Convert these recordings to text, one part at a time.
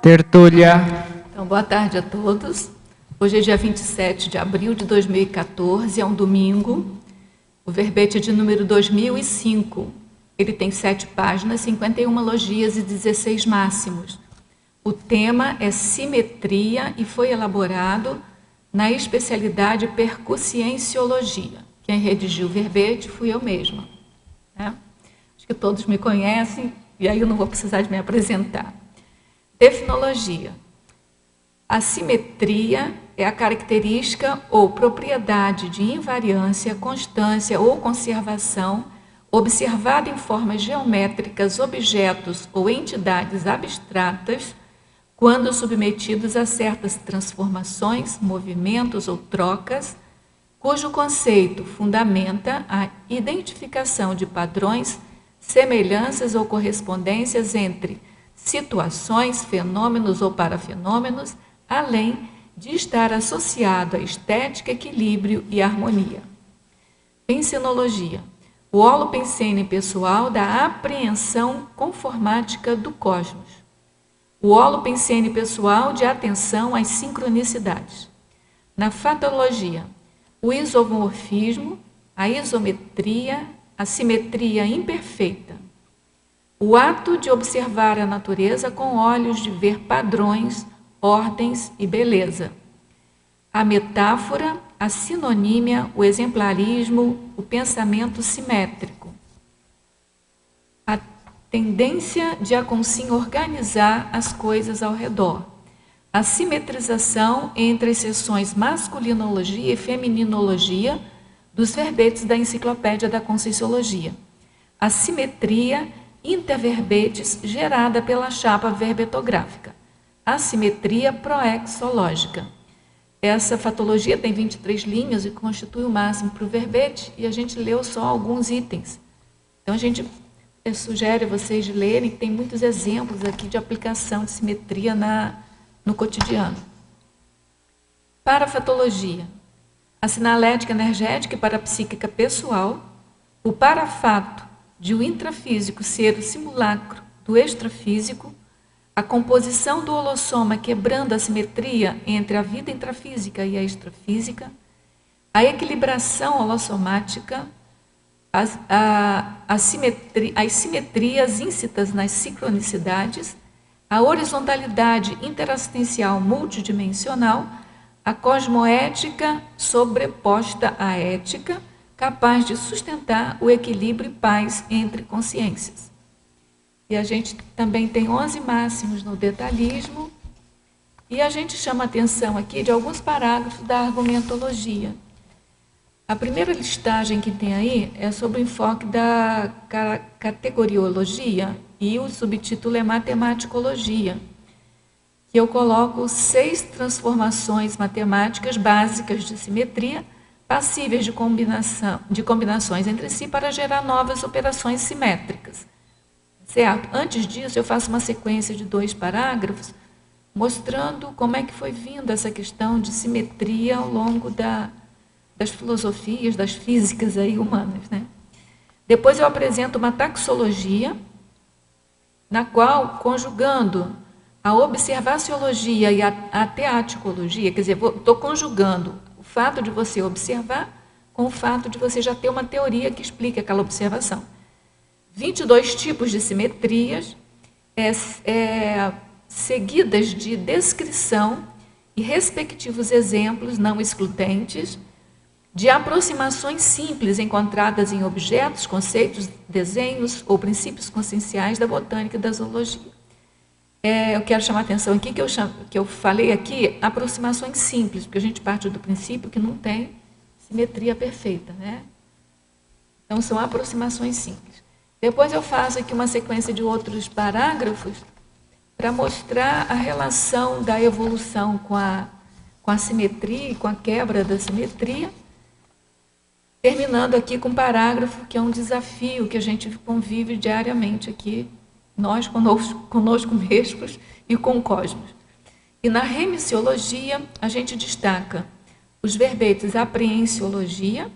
Tertúlia. Então, boa tarde a todos. Hoje é dia 27 de abril de 2014, é um domingo. O verbete é de número 2005. Ele tem 7 páginas, 51 logias e 16 máximos. O tema é simetria e foi elaborado na especialidade percussienciologia. Quem redigiu o verbete fui eu mesma, né? Acho que todos me conhecem e aí eu não vou precisar de me apresentar. Definologia. A simetria é a característica ou propriedade de invariância, constância ou conservação observada em formas geométricas, objetos ou entidades abstratas quando submetidos a certas transformações, movimentos ou trocas, cujo conceito fundamenta a identificação de padrões, semelhanças ou correspondências entre situações, fenômenos ou parafenômenos, além de estar associado a estética, equilíbrio e harmonia. Pensenologia. O holopensene pessoal da apreensão conformática do cosmos. O holopensene pessoal de atenção às sincronicidades. Na fatologia, o isomorfismo, a isometria, a simetria imperfeita. O ato de observar a natureza com olhos de ver padrões, ordens e beleza. A metáfora, a sinonímia, o exemplarismo, o pensamento simétrico. A tendência de a consim organizar as coisas ao redor. A simetrização entre as seções masculinologia e femininologia dos verbetes da Enciclopédia da Conscienciologia. A simetria interverbetes gerada pela chapa verbetográfica. A simetria proexológica. Essa fatologia tem 23 linhas e constitui o máximo para o verbete, e a gente leu só alguns itens. Então, a gente sugere a vocês de lerem, que tem muitos exemplos aqui de aplicação de simetria no cotidiano. Parafatologia. A sinalética energética e parapsíquica pessoal. O parafato de o intrafísico ser o simulacro do extrafísico. A composição do holossoma quebrando a simetria entre a vida intrafísica e a extrafísica, a equilibração holossomática, as simetrias íncitas nas sincronicidades, a horizontalidade interassistencial multidimensional, a cosmoética sobreposta à ética, capaz de sustentar o equilíbrio e paz entre consciências. E a gente também tem 11 máximos no detalhismo, e a gente chama a atenção aqui de alguns parágrafos da argumentologia. A primeira listagem que tem aí é sobre o enfoque da categoriologia, e o subtítulo é matematicologia, que eu coloco 6 transformações matemáticas básicas de simetria, passíveis de combinações entre si para gerar novas operações simétricas. Certo? Antes disso, eu faço uma sequência de 2 parágrafos, mostrando como é que foi vindo essa questão de simetria ao longo das filosofias, das físicas aí humanas, né? Depois eu apresento uma taxologia, na qual, conjugando a observaciologia e a teaticologia, quer dizer, estou conjugando o fato de você observar com o fato de você já ter uma teoria que explique aquela observação. 22 tipos de simetrias, seguidas de descrição e respectivos exemplos não excludentes, de aproximações simples encontradas em objetos, conceitos, desenhos ou princípios conscienciais da botânica e da zoologia. Eu quero chamar a atenção aqui, que eu falei aqui, aproximações simples, porque a gente parte do princípio que não tem simetria perfeita, né? Então, são aproximações simples. Depois eu faço aqui uma sequência de outros parágrafos para mostrar a relação da evolução com a simetria e com a quebra da simetria, terminando aqui com um parágrafo que é um desafio que a gente convive diariamente aqui, nós conosco mesmos e com o cosmos. E na remissiologia, a gente destaca os verbetes apreensiologia,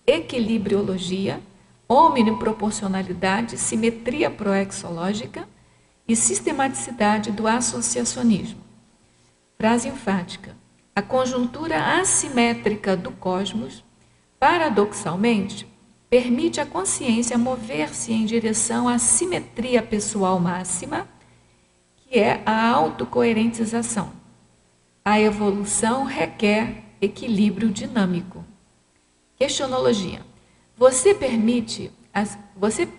equilibriologia, omniproporcionalidade, simetria proexológica e sistematicidade do associacionismo. Frase enfática. A conjuntura assimétrica do cosmos, paradoxalmente, permite à consciência mover-se em direção à simetria pessoal máxima, que é a autocoerentização. A evolução requer equilíbrio dinâmico. Questionologia. Você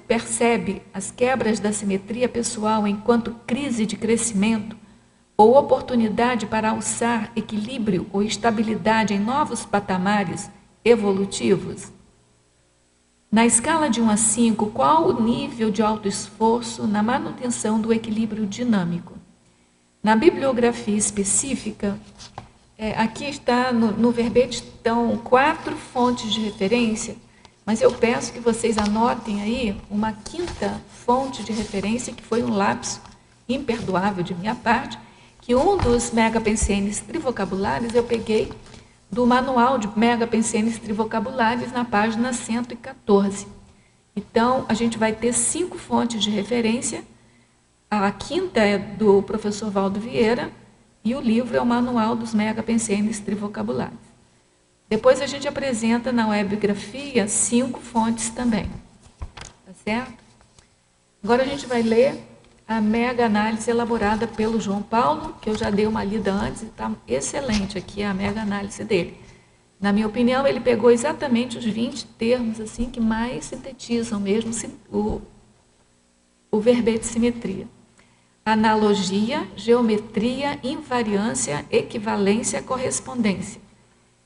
percebe as quebras da simetria pessoal enquanto crise de crescimento ou oportunidade para alçar equilíbrio ou estabilidade em novos patamares evolutivos? Na escala de 1 a 5, qual o nível de autoesforço na manutenção do equilíbrio dinâmico? Na bibliografia específica, aqui está, no verbete estão 4 fontes de referência, mas eu peço que vocês anotem aí uma 5ª fonte de referência, que foi um lapso imperdoável de minha parte, que um dos megapensenes trivocabulares eu peguei do manual de megapensenes trivocabulares na página 114. Então, a gente vai ter 5 fontes de referência. A 5ª é do professor Valdo Vieira e o livro é o manual dos megapensenes trivocabulares. Depois a gente apresenta na webgrafia 5 fontes também. Tá certo? Agora a gente vai ler a mega análise elaborada pelo João Paulo, que eu já dei uma lida antes e está excelente aqui a mega análise dele. Na minha opinião, ele pegou exatamente os 20 termos assim que mais sintetizam mesmo o verbete simetria. Analogia, geometria, invariância, equivalência, correspondência.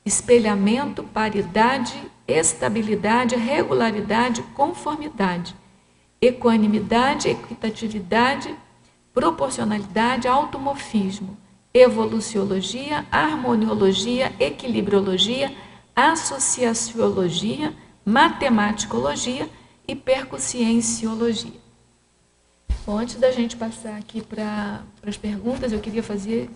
Espelhamento, paridade, estabilidade, regularidade, conformidade. Equanimidade, equitatividade, proporcionalidade, automorfismo, evoluciologia, harmoniologia, equilibriologia, associaciologia, matematicologia e percussienciologia. Bom, antes da gente passar aqui para as perguntas, eu queria fazer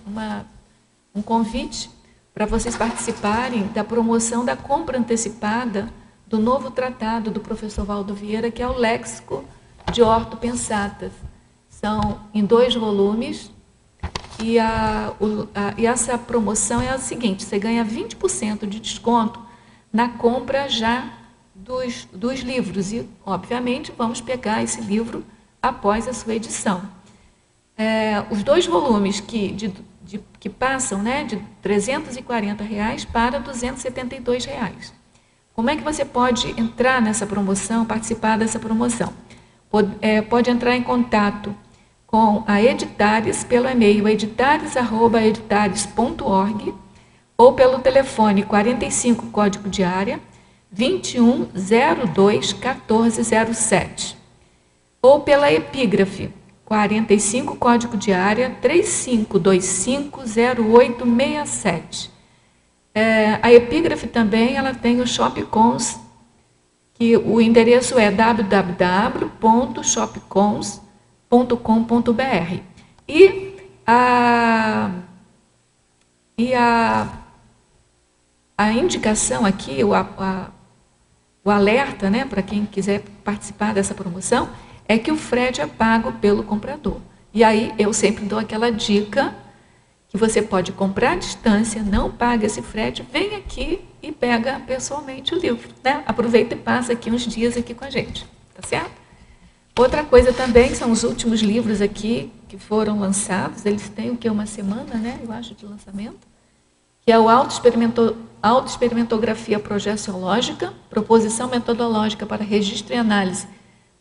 um convite para vocês participarem da promoção da compra antecipada do novo tratado do professor Valdo Vieira, que é o Léxico de Ortopensatas. São em 2 volumes, e essa promoção é a seguinte: você ganha 20% de desconto na compra já dos livros, e, obviamente, vamos pegar esse livro após a sua edição. Os 2 volumes que passam, né, de R$ 340 para R$ 272. Como é que você pode entrar nessa promoção, participar dessa promoção? Pode entrar em contato com a Editares pelo e-mail editares@editares.org ou pelo telefone 45 código de área 2102 1407 ou pela epígrafe 45 código de área 35250867. A epígrafe também ela tem o Shopcons, que o endereço é www.shopcons.com.br. E a indicação aqui, o alerta, né, para quem quiser participar dessa promoção, é que o frete é pago pelo comprador. E aí eu sempre dou aquela dica que você pode comprar à distância, não paga esse frete, vem aqui e pega pessoalmente o livro, né? Aproveita e passa aqui uns dias aqui com a gente, tá certo? Outra coisa também são os últimos livros aqui que foram lançados, eles têm o que, uma semana, né? Eu acho, de lançamento, que é o Autoexperimentografia Projeciológica, Proposição Metodológica para Registro e Análise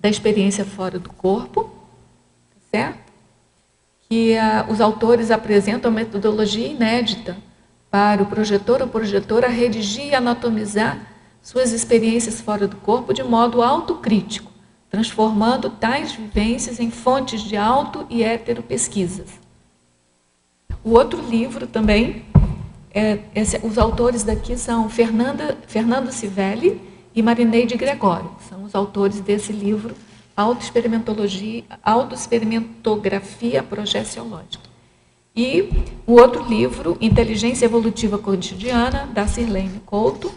da Experiência Fora do Corpo, tá certo? Que os autores apresentam metodologia inédita para o projetor ou projetora redigir e anatomizar suas experiências fora do corpo de modo autocrítico, transformando tais vivências em fontes de auto- e heteropesquisas. O outro livro também, os autores daqui são Fernando Civelli e Marineide Gregório, são os autores desse livro, Autoexperimentografia Projeciológica. E o outro livro, Inteligência Evolutiva Cotidiana, da Sirlene Couto,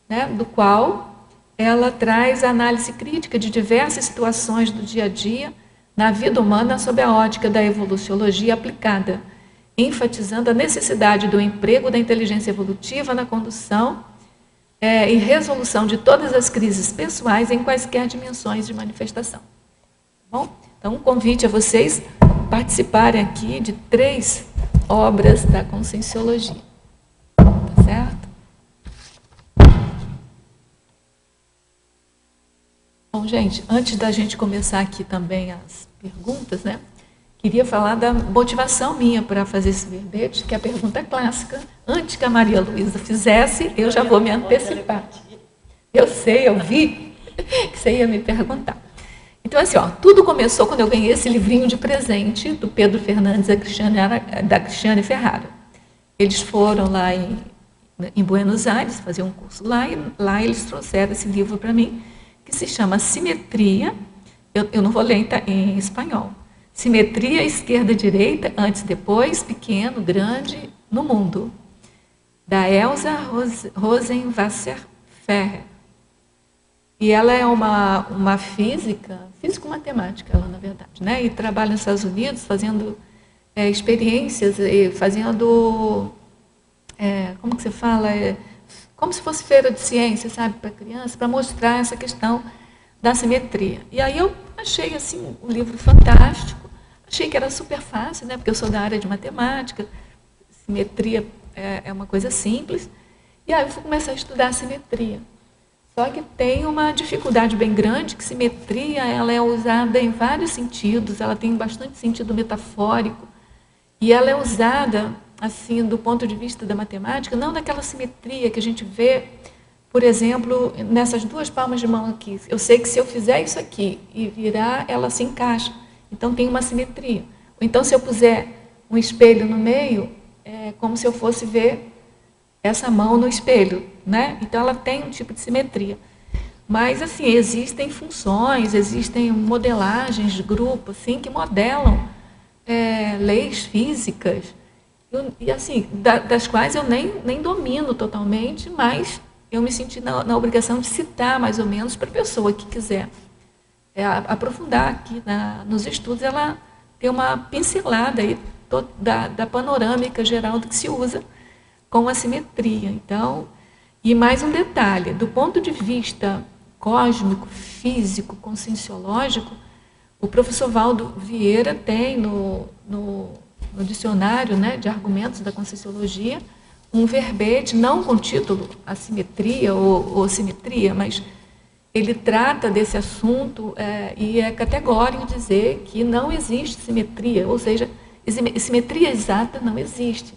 né, do qual ela traz a análise crítica de diversas situações do dia a dia, na vida humana sob a ótica da evoluciologia aplicada, enfatizando a necessidade do emprego da inteligência evolutiva na condução e resolução de todas as crises pessoais em quaisquer dimensões de manifestação. Bom, então, um convite a vocês participarem aqui de 3 obras da Conscienciologia. Tá certo? Bom, gente, antes da gente começar aqui também as perguntas, né? Queria falar da motivação minha para fazer esse verbete, que é a pergunta clássica. Antes que a Maria Luísa fizesse, eu já vou me antecipar. Eu sei, eu vi que você ia me perguntar. Então, assim, ó, tudo começou quando eu ganhei esse livrinho de presente do Pedro Fernandes e da Cristiane Ferrara. Eles foram lá em Buenos Aires fazer um curso lá, e lá eles trouxeram esse livro para mim, que se chama Simetria, eu não vou ler em espanhol, Simetria esquerda-direita, antes, depois, pequeno, grande, no mundo, da Elsa Rosenwasser-Ferrer. E ela é uma físico-matemática, ela, na verdade, né? E trabalha nos Estados Unidos fazendo experiências, fazendo, como que você fala? Como se fosse feira de ciência, sabe, para criança, para mostrar essa questão da simetria. E aí eu achei assim, um livro fantástico, achei que era super fácil, né, porque eu sou da área de matemática, simetria é uma coisa simples, e aí eu fui começar a estudar a simetria. Só que tem uma dificuldade bem grande, que simetria ela é usada em vários sentidos, ela tem bastante sentido metafórico, e ela é usada, assim, do ponto de vista da matemática, não daquela simetria que a gente vê, por exemplo, nessas 2 palmas de mão aqui. Eu sei que se eu fizer isso aqui e virar, ela se encaixa. Então, tem uma simetria. Ou então, se eu puser um espelho no meio, é como se eu fosse ver essa mão no espelho, né? Então, ela tem um tipo de simetria. Mas, assim, existem funções, existem modelagens de grupo, assim, que modelam leis físicas, e assim, das quais eu nem domino totalmente, mas eu me senti na obrigação de citar, mais ou menos, para a pessoa que quiser aprofundar aqui nos estudos, ela tem uma pincelada aí da panorâmica geral do que se usa com a simetria. Então, e mais um detalhe, do ponto de vista cósmico, físico, conscienciológico, o professor Valdo Vieira tem no dicionário, né, de argumentos da Conscienciologia um verbete, não com título assimetria ou simetria, mas ele trata desse assunto e é categórico dizer que não existe simetria, ou seja, simetria exata não existe.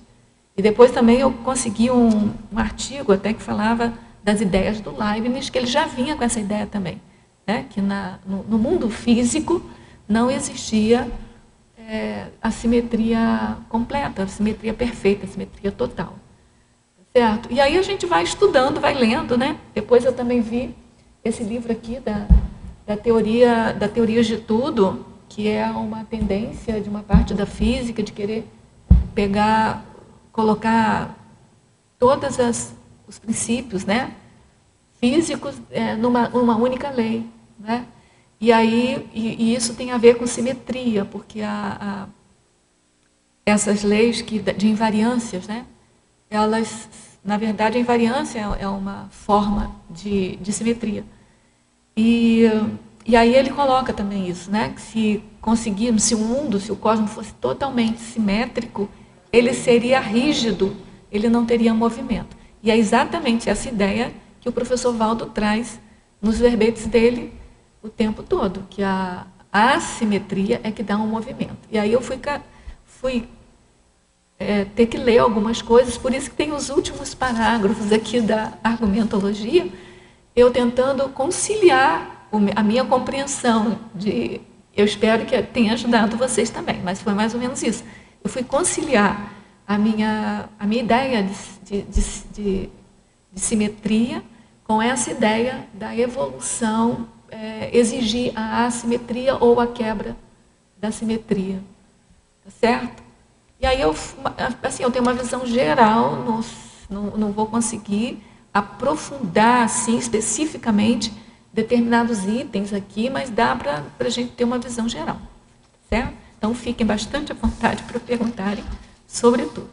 E depois também eu consegui um artigo até que falava das ideias do Leibniz, que ele já vinha com essa ideia também, né? Que no mundo físico não existia a simetria completa, a simetria perfeita, a simetria total. Certo? E aí a gente vai estudando, vai lendo, né? Depois eu também vi esse livro aqui da teoria de tudo, que é uma tendência de uma parte da física de querer colocar todos os princípios, né, físicos numa única lei, né? E aí isso tem a ver com simetria, porque essas leis de invariâncias, né, elas, na verdade, a invariância é uma forma de simetria. E aí ele coloca também isso, né, que se o cosmos fosse totalmente simétrico, ele seria rígido, ele não teria movimento. E é exatamente essa ideia que o professor Valdo traz nos verbetes dele o tempo todo, que a assimetria é que dá um movimento. E aí eu fui ter que ler algumas coisas, por isso que tem os últimos parágrafos aqui da argumentologia, eu tentando conciliar a minha compreensão eu espero que tenha ajudado vocês também, mas foi mais ou menos isso. Eu fui conciliar a minha ideia de simetria com essa ideia da evolução, exigir a assimetria ou a quebra da simetria. Tá certo? E aí eu tenho uma visão geral, não vou conseguir aprofundar assim, especificamente determinados itens aqui, mas dá para a gente ter uma visão geral. certo? Então, fiquem bastante à vontade para perguntarem sobre tudo.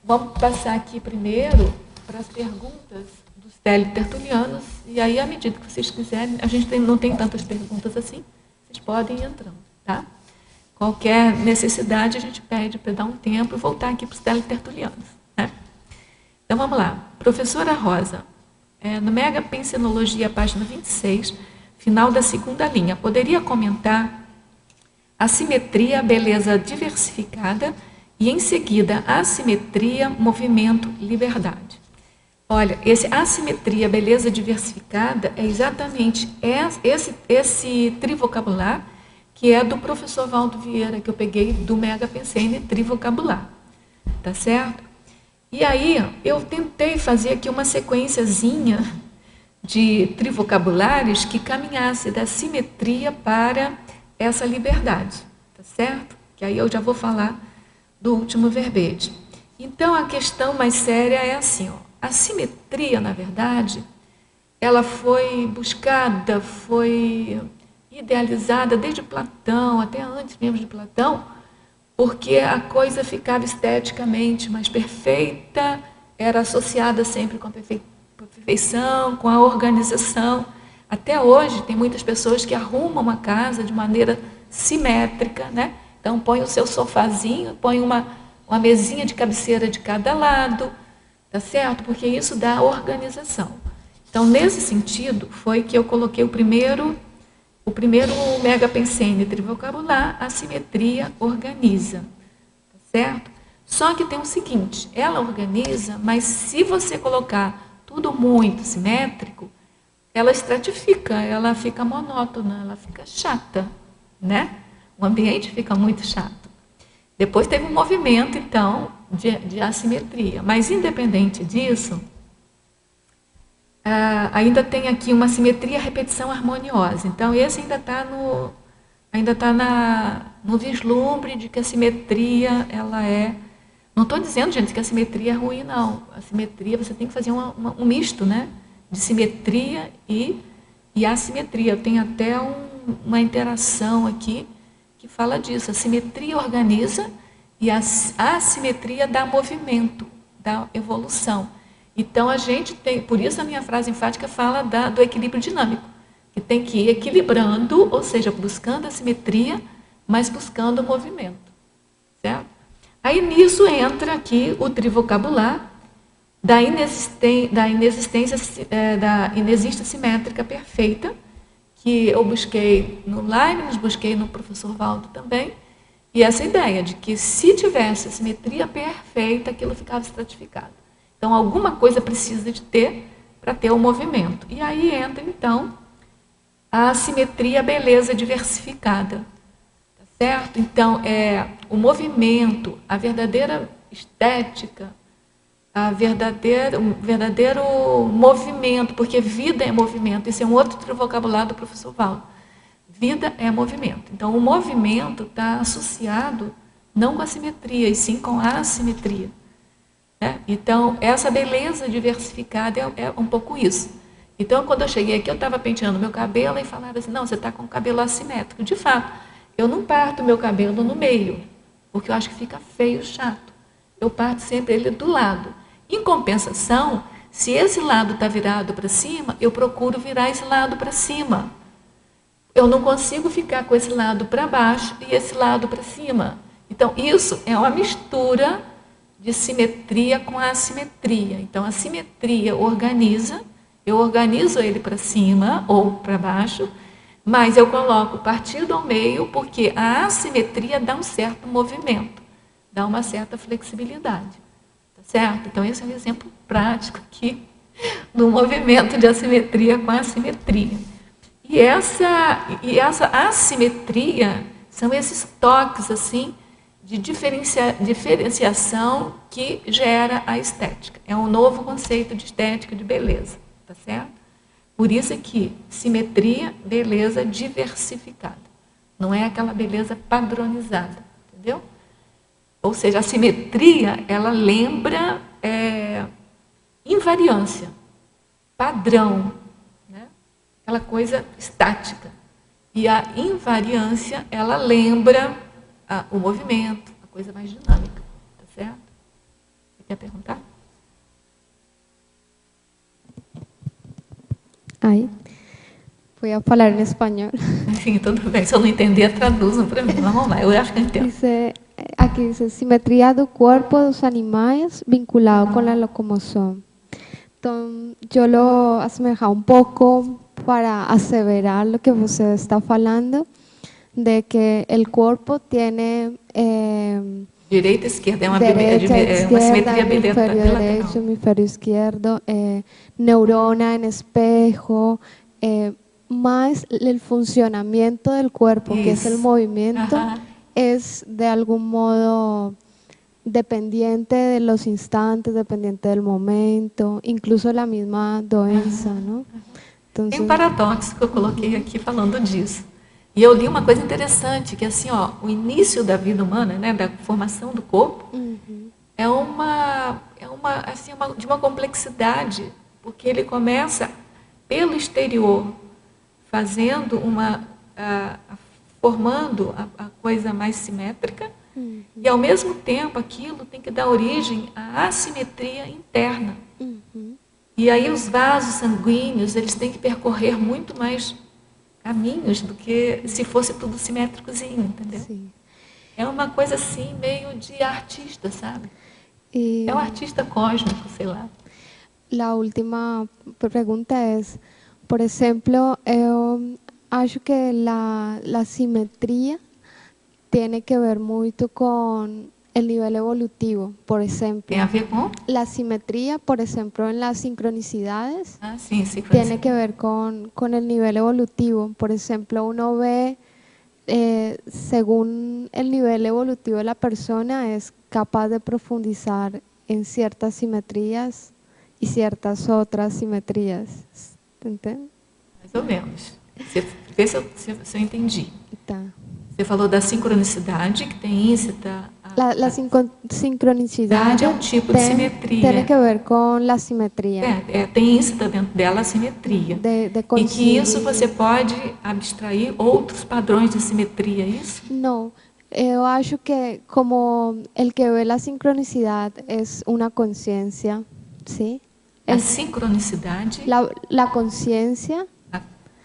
Vamos passar aqui primeiro para as perguntas dos teletertulianos, e aí, à medida que vocês quiserem, a gente não tem tantas perguntas assim, vocês podem ir entrando, tá? Qualquer necessidade, a gente pede para dar um tempo e voltar aqui para os teletertulianos, né? Então, vamos lá. Professora Rosa, no Mega Pensenologia, página 26, final da segunda linha, poderia comentar a simetria, beleza diversificada e, em seguida, assimetria, movimento, liberdade. Olha, esse assimetria, beleza diversificada é exatamente esse trivocabular que é do professor Valdo Vieira, que eu peguei do Mega Pensene Trivocabular, tá certo? E aí, eu tentei fazer aqui uma sequenciazinha de trivocabulares que caminhasse da simetria para essa liberdade, tá certo? Que aí eu já vou falar do último verbete. Então, a questão mais séria é assim, ó. A simetria, na verdade, ela foi buscada, foi idealizada desde Platão, até antes mesmo de Platão, porque a coisa ficava esteticamente mais perfeita, era associada sempre com a perfeição, com a organização. Até hoje, tem muitas pessoas que arrumam uma casa de maneira simétrica, né? Então, põe o seu sofazinho, põe uma mesinha de cabeceira de cada lado, tá certo? Porque isso dá organização. Então, nesse sentido, foi que eu coloquei o primeiro Mega Pensene Trivocabular, a simetria organiza, tá certo? Só que tem o seguinte, ela organiza, mas se você colocar tudo muito simétrico, ela estratifica, ela fica monótona, ela fica chata, né? O ambiente fica muito chato. Depois teve um movimento, então, de assimetria, mas independente disso, ainda tem aqui uma simetria, repetição harmoniosa. Então, esse ainda está no vislumbre de que a simetria, ela é... Não estou dizendo, gente, que a simetria é ruim, não. A simetria, você tem que fazer um misto, né? De simetria e assimetria. Tem até uma interação aqui que fala disso. A simetria organiza e a assimetria dá movimento, dá evolução. Então, a gente tem, por isso a minha frase enfática fala do equilíbrio dinâmico, que tem que ir equilibrando, ou seja, buscando a simetria, mas buscando o movimento, certo? Aí, nisso entra aqui o trivocabular da inexistência simétrica perfeita, que eu busquei no Leibniz, busquei no professor Valdo também, e essa ideia de que se tivesse a simetria perfeita, aquilo ficava estratificado. Então, alguma coisa precisa de ter para ter o movimento. E aí entra, então, a simetria, beleza diversificada. Tá certo? Então, o movimento, a verdadeira estética, o verdadeiro movimento, porque vida é movimento. Esse é um outro vocabulário do professor Valdo. Vida é movimento. Então, o movimento está associado não com a simetria, e sim com a assimetria. Então, essa beleza diversificada é um pouco isso. Então, quando eu cheguei aqui, eu estava penteando meu cabelo e falaram assim, não, você está com o cabelo assimétrico. De fato, eu não parto meu cabelo no meio, porque eu acho que fica feio, chato. Eu parto sempre ele do lado. Em compensação, se esse lado está virado para cima, eu procuro virar esse lado para cima. Eu não consigo ficar com esse lado para baixo e esse lado para cima. Então, isso é uma mistura de simetria com a assimetria. Então, a simetria organiza, eu organizo ele para cima ou para baixo, mas eu coloco partido ao meio, porque a assimetria dá um certo movimento, dá uma certa flexibilidade. Tá certo? Então, esse é um exemplo prático aqui do movimento de assimetria com a assimetria. E essa assimetria são esses toques, assim, de diferenciação que gera a estética. É um novo conceito de estética, de beleza, tá certo? Por isso é que simetria, beleza diversificada. Não é aquela beleza padronizada, entendeu? Ou seja, a simetria, ela lembra invariância, padrão, né? Aquela coisa estática. E a invariância, ela lembra o movimento, a coisa mais dinâmica, tá certo? Você quer perguntar? Ay, voy a hablar en español. Sim, tudo bem. Se eu não entender, traduzam para mim. Vamos lá, eu acho que eu entendo. Dice, aquí dice, simetría do cuerpo dos animales vinculado con la locomoción. Entonces, yo lo asemejaba un poco para aseverar lo que usted está falando, de que el cuerpo tiene Direita e esquerda, é uma derecha, simetria izquierda, hemisferio derecho, bilateral. hemisferio izquierdo, neurona en espejo, más el funcionamiento del cuerpo, que es el Isso. movimiento, Aham. es de algún modo dependiente de los instantes, dependiente del momento, incluso la misma doença, ¿no? Tem Entonces, um paradoxo que eu coloquei aqui falando disso. E eu li uma coisa interessante, que assim, ó, o início da vida humana, né, da formação do corpo, é de uma complexidade, porque ele começa pelo exterior, fazendo formando a coisa mais simétrica, e ao mesmo tempo aquilo tem que dar origem à assimetria interna. E aí os vasos sanguíneos, eles têm que percorrer muito mais caminhos do que se fosse tudo simétricozinho, entendeu? sí. É uma coisa assim, meio de artista, sabe? Y É um artista cósmico, sei lá. la última pregunta es, por ejemplo, acho que la simetría tiene que ver mucho con el nivel evolutivo, por ejemplo. Tem a ver com? La simetría, por ejemplo, en las sincronicidades, Ah, sim, tiene que ver con el nivel evolutivo. Por ejemplo, uno ve, según el nivel evolutivo de la persona, es capaz de profundizar en ciertas simetrías y ciertas otras simetrías. ¿Entiendes? Mais ou menos. Vê se eu entendi. Tá. Você falou da sincronicidade, que tem íncita. La sincronicidad é um tipo de simetria. tiene que ver con la simetría. Tem íncita dentro dela a simetria. De E que conciencia. isso você pode abstrair outros padrões de simetria, é isso? No, yo acho que como el que ve la sincronicidad es una conciencia, ¿sí? A sincronicidade La conciencia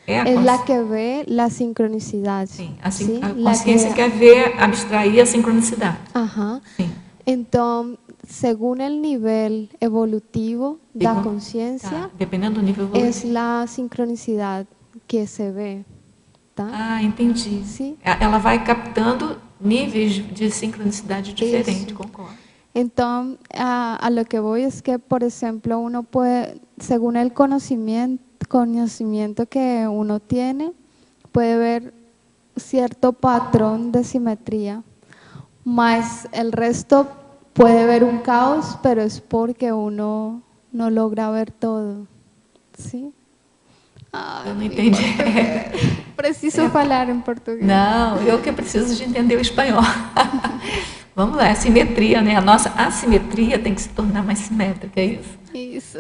é a es la consciência. que ve la sincronicidad. Sim, ¿sí? a La consciência que- quer ver, abstrair a sincronicidade. Ajá. Sim. Entonces, según el nivel evolutivo de la Tá, conciencia, dependendo do nível es evolutivo. la sincronicidad que se ve. ¿tá? Ah, entendi. Sim. Ela vai captando níveis de sincronicidade diferentes, Isso. concordo. Entonces, a lo que voy es que, por ejemplo, uno puede, según el conocimiento que uno tiene, puede ver cierto patrón de simetría, más el resto puede ver un caos, pero es porque uno no logra ver todo. ¿Sí? Eu não entendi. Preciso falar em português. Não, eu que preciso de entender o espanhol. Vamos lá, a simetria, né? A nossa assimetria tem que se tornar mais simétrica, é isso? Isso.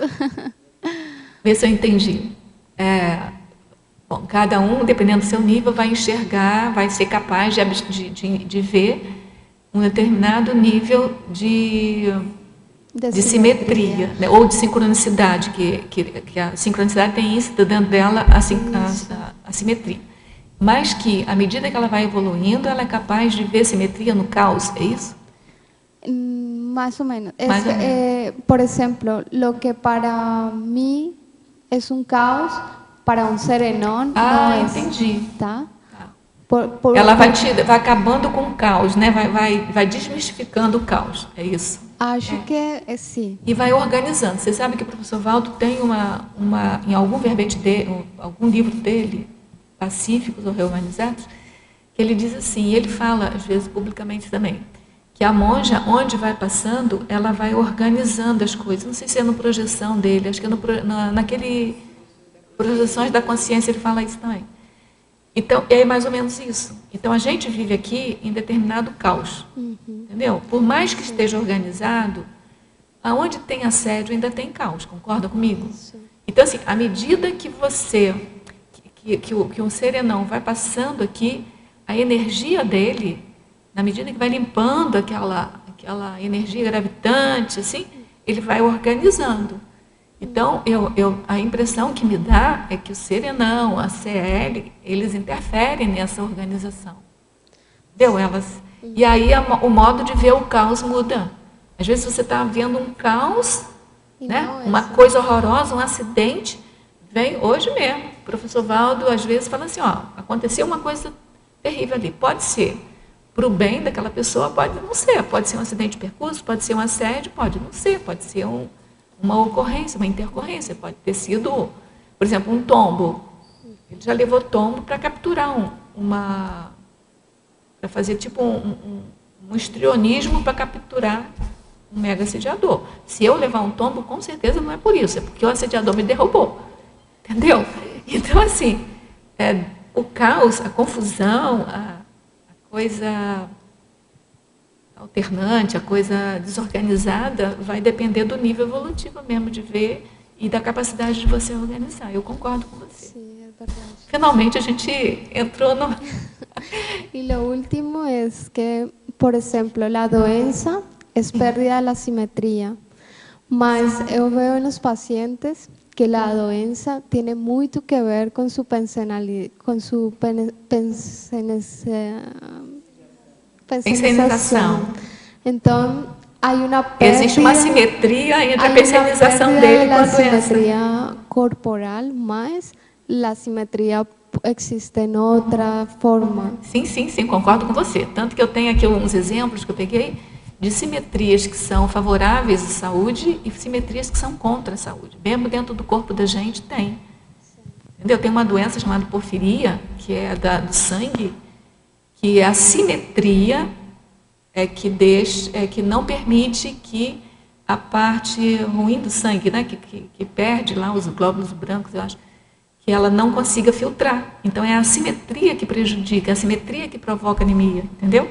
Vê se eu entendi. Bom, cada um, dependendo do seu nível, vai enxergar, vai ser capaz de ver um determinado nível de simetria, né? Ou de sincronicidade, que a sincronicidade tem isso dentro dela, a simetria. Mas que, à medida que ela vai evoluindo, ela é capaz de ver simetria no caos, é isso? Más o menos. Más o menos. Por ejemplo, lo que para mí es un caos, para un serenón Ah, no es. entendi. Tá? Ela vai acabando com o caos, né? Vai desmistificando o caos, é isso? Acho que é sim. E vai organizando. Você sabe que o professor Valdo tem em algum verbete dele, algum livro dele, Pacíficos ou Reorganizados, que ele diz assim, e ele fala, às vezes, publicamente também, que a monja, onde vai passando, ela vai organizando as coisas. Não sei se é no Projeção dele, acho que é naquele Projeções da Consciência ele fala isso também. Então, é mais ou menos isso. Então, a gente vive aqui em determinado caos, entendeu? Por mais que esteja organizado, aonde tem assédio ainda tem caos, concorda comigo? Isso. Então, assim, à medida que você, que um serenão vai passando aqui, a energia dele, na medida que vai limpando aquela energia gravitante, assim, ele vai organizando. Então, a impressão que me dá é que o serenão, a CL, eles interferem nessa organização. Entendeu? E aí o modo de ver o caos muda. Às vezes você está vendo um caos, né? Uma coisa horrorosa, um acidente, vem hoje mesmo. O professor Valdo, às vezes, fala assim, ó, aconteceu uma coisa terrível ali. Pode ser para o bem daquela pessoa, pode não ser. Pode ser um acidente de percurso, pode ser um assédio, pode não ser. Pode ser uma ocorrência, uma intercorrência. Pode ter sido, por exemplo, um tombo. Ele já levou tombo para capturar para fazer tipo um histrionismo para capturar um mega assediador. Se eu levar um tombo, com certeza não é por isso, é porque o assediador me derrubou. Entendeu? Então, assim, o caos, a confusão, a coisa alternante, a coisa desorganizada, vai depender do nível evolutivo mesmo de ver e da capacidade de você organizar. Eu concordo com você. Sí, es verdad. Finalmente a gente entrou no... Y lo último es que, por ejemplo, la doença es pérdida de la simetría, mas eu veo en los pacientes que la doença tiene mucho que ver con su pensenalidad, con su pensenização. Então, hay una pérdida, existe uma simetria entre a pensenização dele com a doença. Simetría corporal, mas la simetría existe em outra forma. Sim, concordo com você. Tanto que eu tenho aqui uns exemplos que eu peguei de simetrias que são favoráveis à saúde e simetrias que são contra a saúde. Mesmo dentro do corpo da gente tem. Entendeu? Tem uma doença chamada porfiria, que é do sangue, que a simetria que não permite que a parte ruim do sangue, né, que perde lá os glóbulos brancos, eu acho, que ela não consiga filtrar. Então, é a assimetria que prejudica, a assimetria que provoca anemia, entendeu?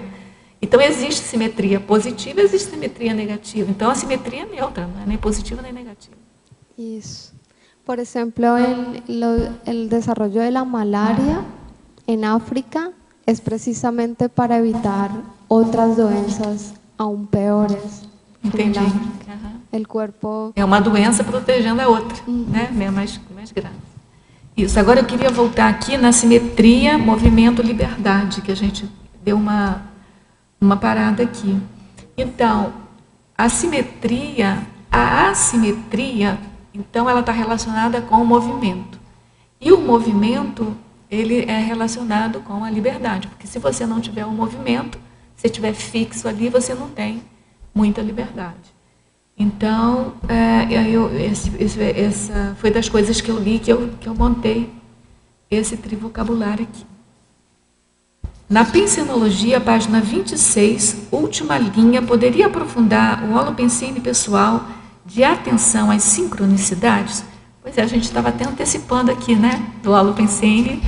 Então, existe simetria positiva, existe simetria negativa. Então, a simetria é neutra, não é nem positiva nem negativa. Isso. Por exemplo, el desarrollo de la malaria en África es precisamente para evitar otras doenças aún peores. Entendi. El cuerpo... É uma doença protegendo a outra, né? Mais grave. Isso. Agora eu queria voltar aqui na simetria, movimento, liberdade, que a gente deu uma parada aqui. Então, a assimetria, então ela está relacionada com o movimento. E o movimento, ele é relacionado com a liberdade, porque se você não tiver um movimento, se estiver fixo ali, você não tem muita liberdade. Então, essa foi das coisas que eu li, que eu montei esse trivocabulário aqui. Na Pensenologia, página 26, última linha, poderia aprofundar o holopensene pessoal de atenção às sincronicidades? Pois é, a gente estava até antecipando aqui, né? Do holopensene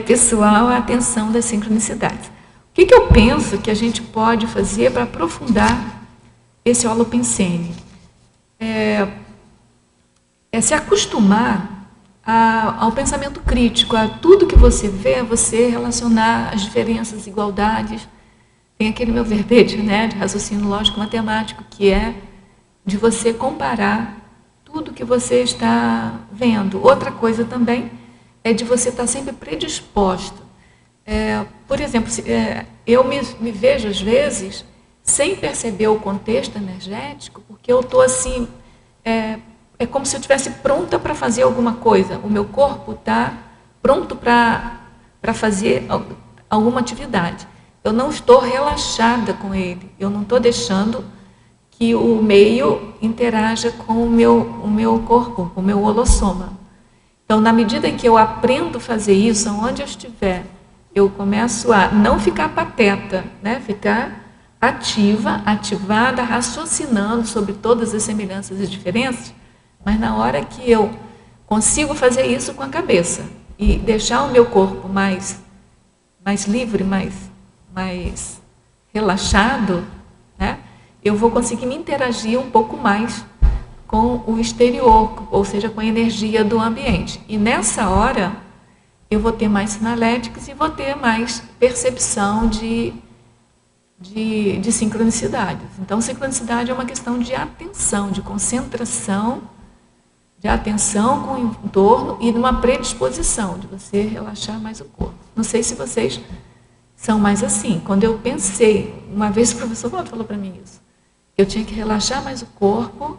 pessoal, a atenção das sincronicidades. O que eu penso que a gente pode fazer para aprofundar esse holopensene? É se acostumar ao pensamento crítico, a tudo que você vê, você relacionar as diferenças, igualdades. Tem aquele meu verbete, né, de raciocínio lógico-matemático, que é de você comparar tudo que você está vendo. Outra coisa também é de você estar sempre predisposto. Por exemplo, eu me vejo, às vezes, sem perceber o contexto energético, porque eu estou assim, é como se eu estivesse pronta para fazer alguma coisa. O meu corpo está pronto para fazer alguma atividade. Eu não estou relaxada com ele, eu não estou deixando que o meio interaja com o meu corpo, o meu holossoma. Então, na medida em que eu aprendo a fazer isso, onde eu estiver, eu começo a não ficar pateta, né? Ficar ativada, raciocinando sobre todas as semelhanças e diferenças, mas na hora que eu consigo fazer isso com a cabeça e deixar o meu corpo mais livre, mais relaxado, né? Eu vou conseguir me interagir um pouco mais com o exterior, ou seja, com a energia do ambiente. E nessa hora, eu vou ter mais sinaléticos e vou ter mais percepção de sincronicidades. Então, sincronicidade é uma questão de atenção, de concentração, de atenção com o entorno e de uma predisposição, de você relaxar mais o corpo. Não sei se vocês são mais assim. Quando eu pensei, uma vez o professor falou para mim isso, eu tinha que relaxar mais o corpo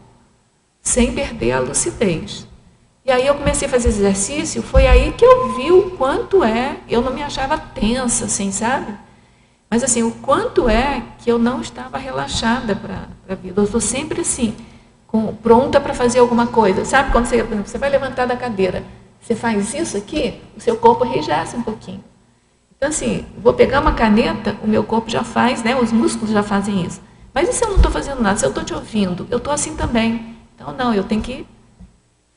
sem perder a lucidez. E aí eu comecei a fazer exercício, foi aí que eu vi o quanto eu não me achava tensa, assim, sabe? Mas assim, o quanto que eu não estava relaxada para a vida. Eu estou sempre assim, pronta para fazer alguma coisa. Sabe quando você vai levantar da cadeira, você faz isso aqui, o seu corpo enrijece um pouquinho. Então assim, vou pegar uma caneta, o meu corpo já faz, né? Os músculos já fazem isso. Mas e se eu não estou fazendo nada? Se eu estou te ouvindo, eu estou assim também. Então não, eu tenho que,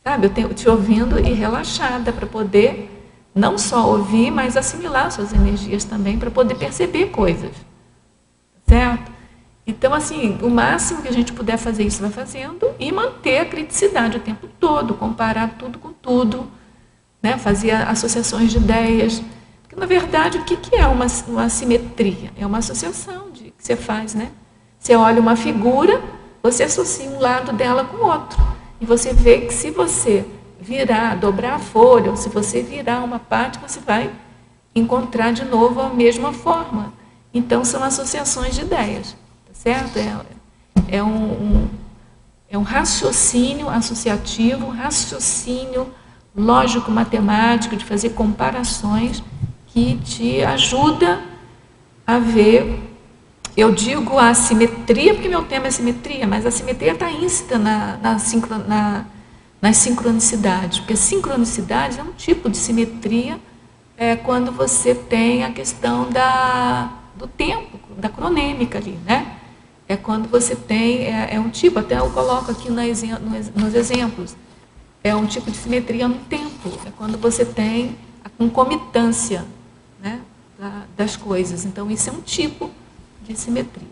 sabe, eu tenho te ouvindo e relaxada para poder não só ouvir, mas assimilar suas energias também, para poder perceber coisas. Certo? Então, assim, o máximo que a gente puder fazer isso, vai fazendo, e manter a criticidade o tempo todo, comparar tudo com tudo, né? Fazer associações de ideias. Porque, na verdade, o que é uma simetria? É uma associação que você faz, né? Você olha uma figura, você associa um lado dela com o outro. E você vê que se você virar, dobrar a folha, ou se você virar uma parte, você vai encontrar de novo a mesma forma. Então, são associações de ideias, tá certo? É um raciocínio associativo, um raciocínio lógico-matemático, de fazer comparações, que te ajuda a ver, eu digo a simetria, porque meu tema é simetria, mas a simetria está íncita nas sincronicidades, porque sincronicidade é um tipo de simetria quando você tem a questão do tempo, da cronêmica ali, né? É quando você tem, um tipo, até eu coloco aqui nos exemplos, é um tipo de simetria no tempo, é quando você tem a concomitância, né, das coisas. Então, isso é um tipo de simetria.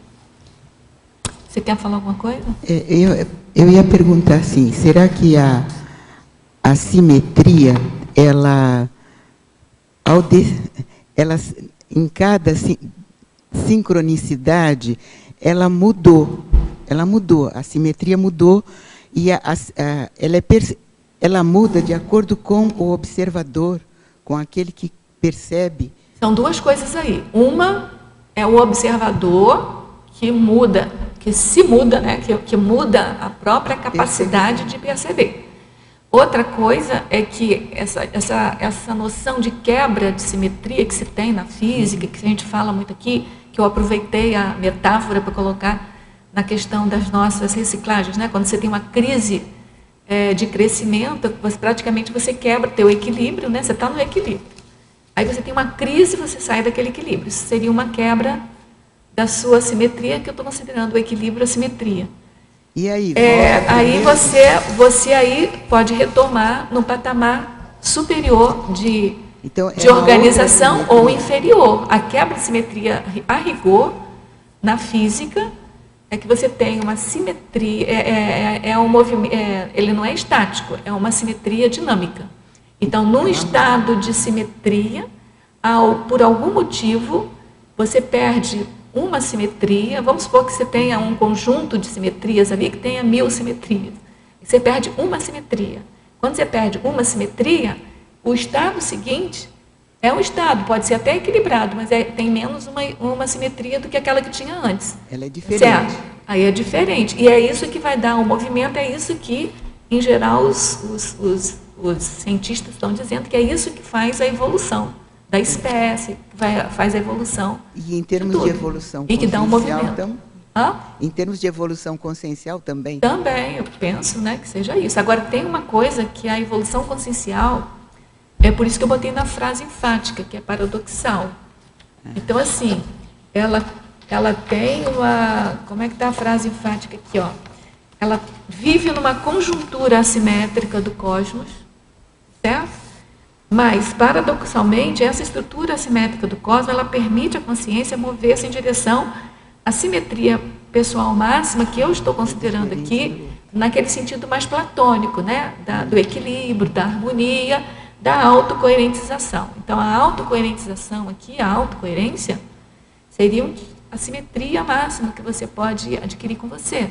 Você quer falar alguma coisa? Eu ia perguntar assim, será que a simetria, ela em cada sincronicidade, ela mudou, a simetria mudou, e ela muda de acordo com o observador, com aquele que percebe. São duas coisas aí. Uma é o observador que muda, que se muda, né? que muda a própria capacidade de perceber. Outra coisa é que essa noção de quebra de simetria que se tem na física, que a gente fala muito aqui, que eu aproveitei a metáfora para colocar na questão das nossas reciclagens, né? Quando você tem uma crise de crescimento, praticamente você quebra teu equilíbrio, né? Você está no equilíbrio. Aí você tem uma crise, você sai daquele equilíbrio. Isso seria uma quebra da sua simetria, que eu estou considerando o equilíbrio a simetria. E aí? Aí você aí pode retomar num patamar superior de organização ou inferior. A quebra de simetria, a rigor, na física, é que você tem uma simetria, um movimento, ele não é estático, é uma simetria dinâmica. Então, num estado de simetria, por algum motivo, você perde uma simetria, vamos supor que você tenha um conjunto de simetrias ali, que tenha 1000 simetrias. Você perde uma simetria. Quando você perde uma simetria, o estado seguinte é um estado, pode ser até equilibrado, mas tem menos uma simetria do que aquela que tinha antes. Ela é diferente. Certo? Aí é diferente. E é isso que vai dar o movimento, é isso que, em geral, os cientistas estão dizendo, que é isso que faz a evolução da espécie, que faz a evolução. E em termos de evolução e que dá um movimento. Então, em termos de evolução consciencial também? Também, eu penso, né, que seja isso. Agora, tem uma coisa que a evolução consciencial, é por isso que eu botei na frase enfática, que é paradoxal. Então, assim, ela tem uma... Como é que está a frase enfática aqui? Ó? Ela vive numa conjuntura assimétrica do cosmos, certo? Mas, paradoxalmente, essa estrutura assimétrica do cosmos, ela permite à consciência mover-se em direção à simetria pessoal máxima, que eu estou considerando aqui, naquele sentido mais platônico, né? Do equilíbrio, da harmonia, da autocoerentização. Então, a autocoerentização aqui, a autocoerência, seria a simetria máxima que você pode adquirir com você.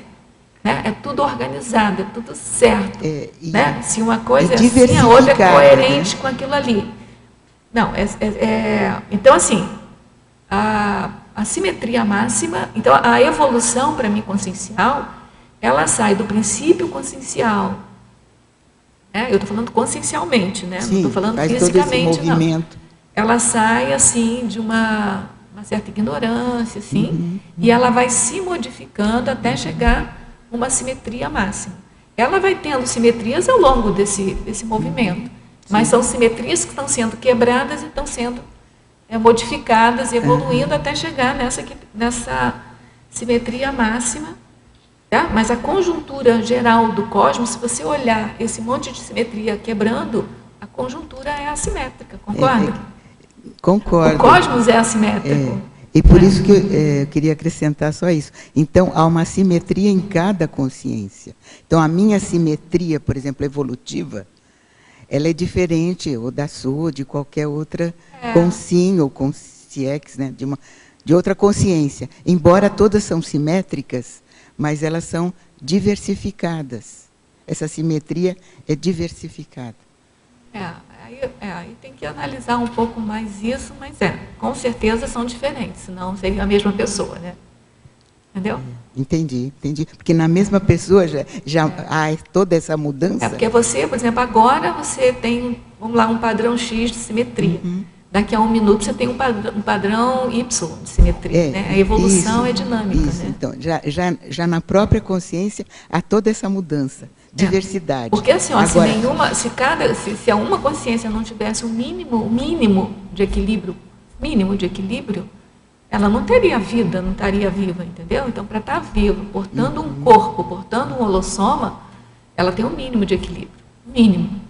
Né? É tudo organizado, é tudo certo. Né? Se uma coisa é assim, a outra é coerente, né, com aquilo ali. Não, então, assim, a simetria máxima, então a evolução, para mim, consciencial, ela sai do princípio consciencial. Eu estou falando consciencialmente, né? Sim, não estou falando faz fisicamente, todo esse movimento. não. Ela sai, assim, de uma certa ignorância, assim, e ela vai se modificando até chegar a uma simetria máxima. Ela vai tendo simetrias ao longo desse movimento, mas são simetrias que estão sendo quebradas e estão sendo modificadas, evoluindo até chegar nessa simetria máxima. Tá? Mas a conjuntura geral do cosmos, se você olhar esse monte de simetria quebrando, a conjuntura é assimétrica, concorda? Concordo. O cosmos é assimétrico. E por isso que eu queria acrescentar só isso. Então, há uma simetria em cada consciência. Então, a minha simetria, por exemplo, evolutiva, ela é diferente ou da sua, ou de qualquer outra consim ou consciex, né, de outra consciência. Embora todas são simétricas, mas elas são diversificadas. Essa simetria é diversificada. Aí tem que analisar um pouco mais isso, mas com certeza são diferentes, senão seria a mesma pessoa, né? Entendeu? Entendi. Porque na mesma pessoa já há toda essa mudança. Porque você, por exemplo, agora você tem, vamos lá, um padrão X de simetria. Daqui a 1 minuto você tem um padrão Y de simetria. Né? A evolução é dinâmica. Isso, né? Então, já na própria consciência há toda essa mudança, diversidade. Porque assim, agora, se uma consciência não tivesse o mínimo de equilíbrio, ela não teria vida, não estaria viva, entendeu? Então, para estar viva, portando um corpo, portando um holossoma, ela tem um mínimo de equilíbrio. Mínimo.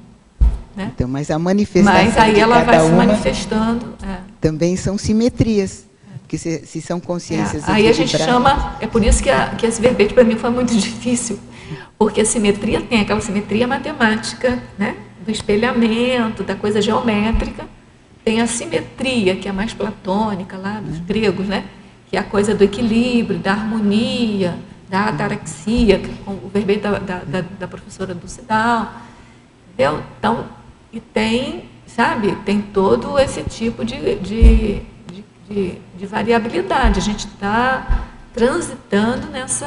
Né? Então, mas a manifestação mas aí de ela cada vai se uma manifestando. Também são simetrias. Porque se são consciências aí a gente chama, é por isso que esse verbete para mim foi muito difícil, porque a simetria tem aquela simetria matemática, né? Do espelhamento, da coisa geométrica. Tem a simetria, que é mais platônica, lá dos gregos, né? Que é a coisa do equilíbrio, da harmonia, da ataraxia, com o verbete da professora Dulcidal. Entendeu? Então, e tem, sabe, tem todo esse tipo de variabilidade. A gente está transitando nesse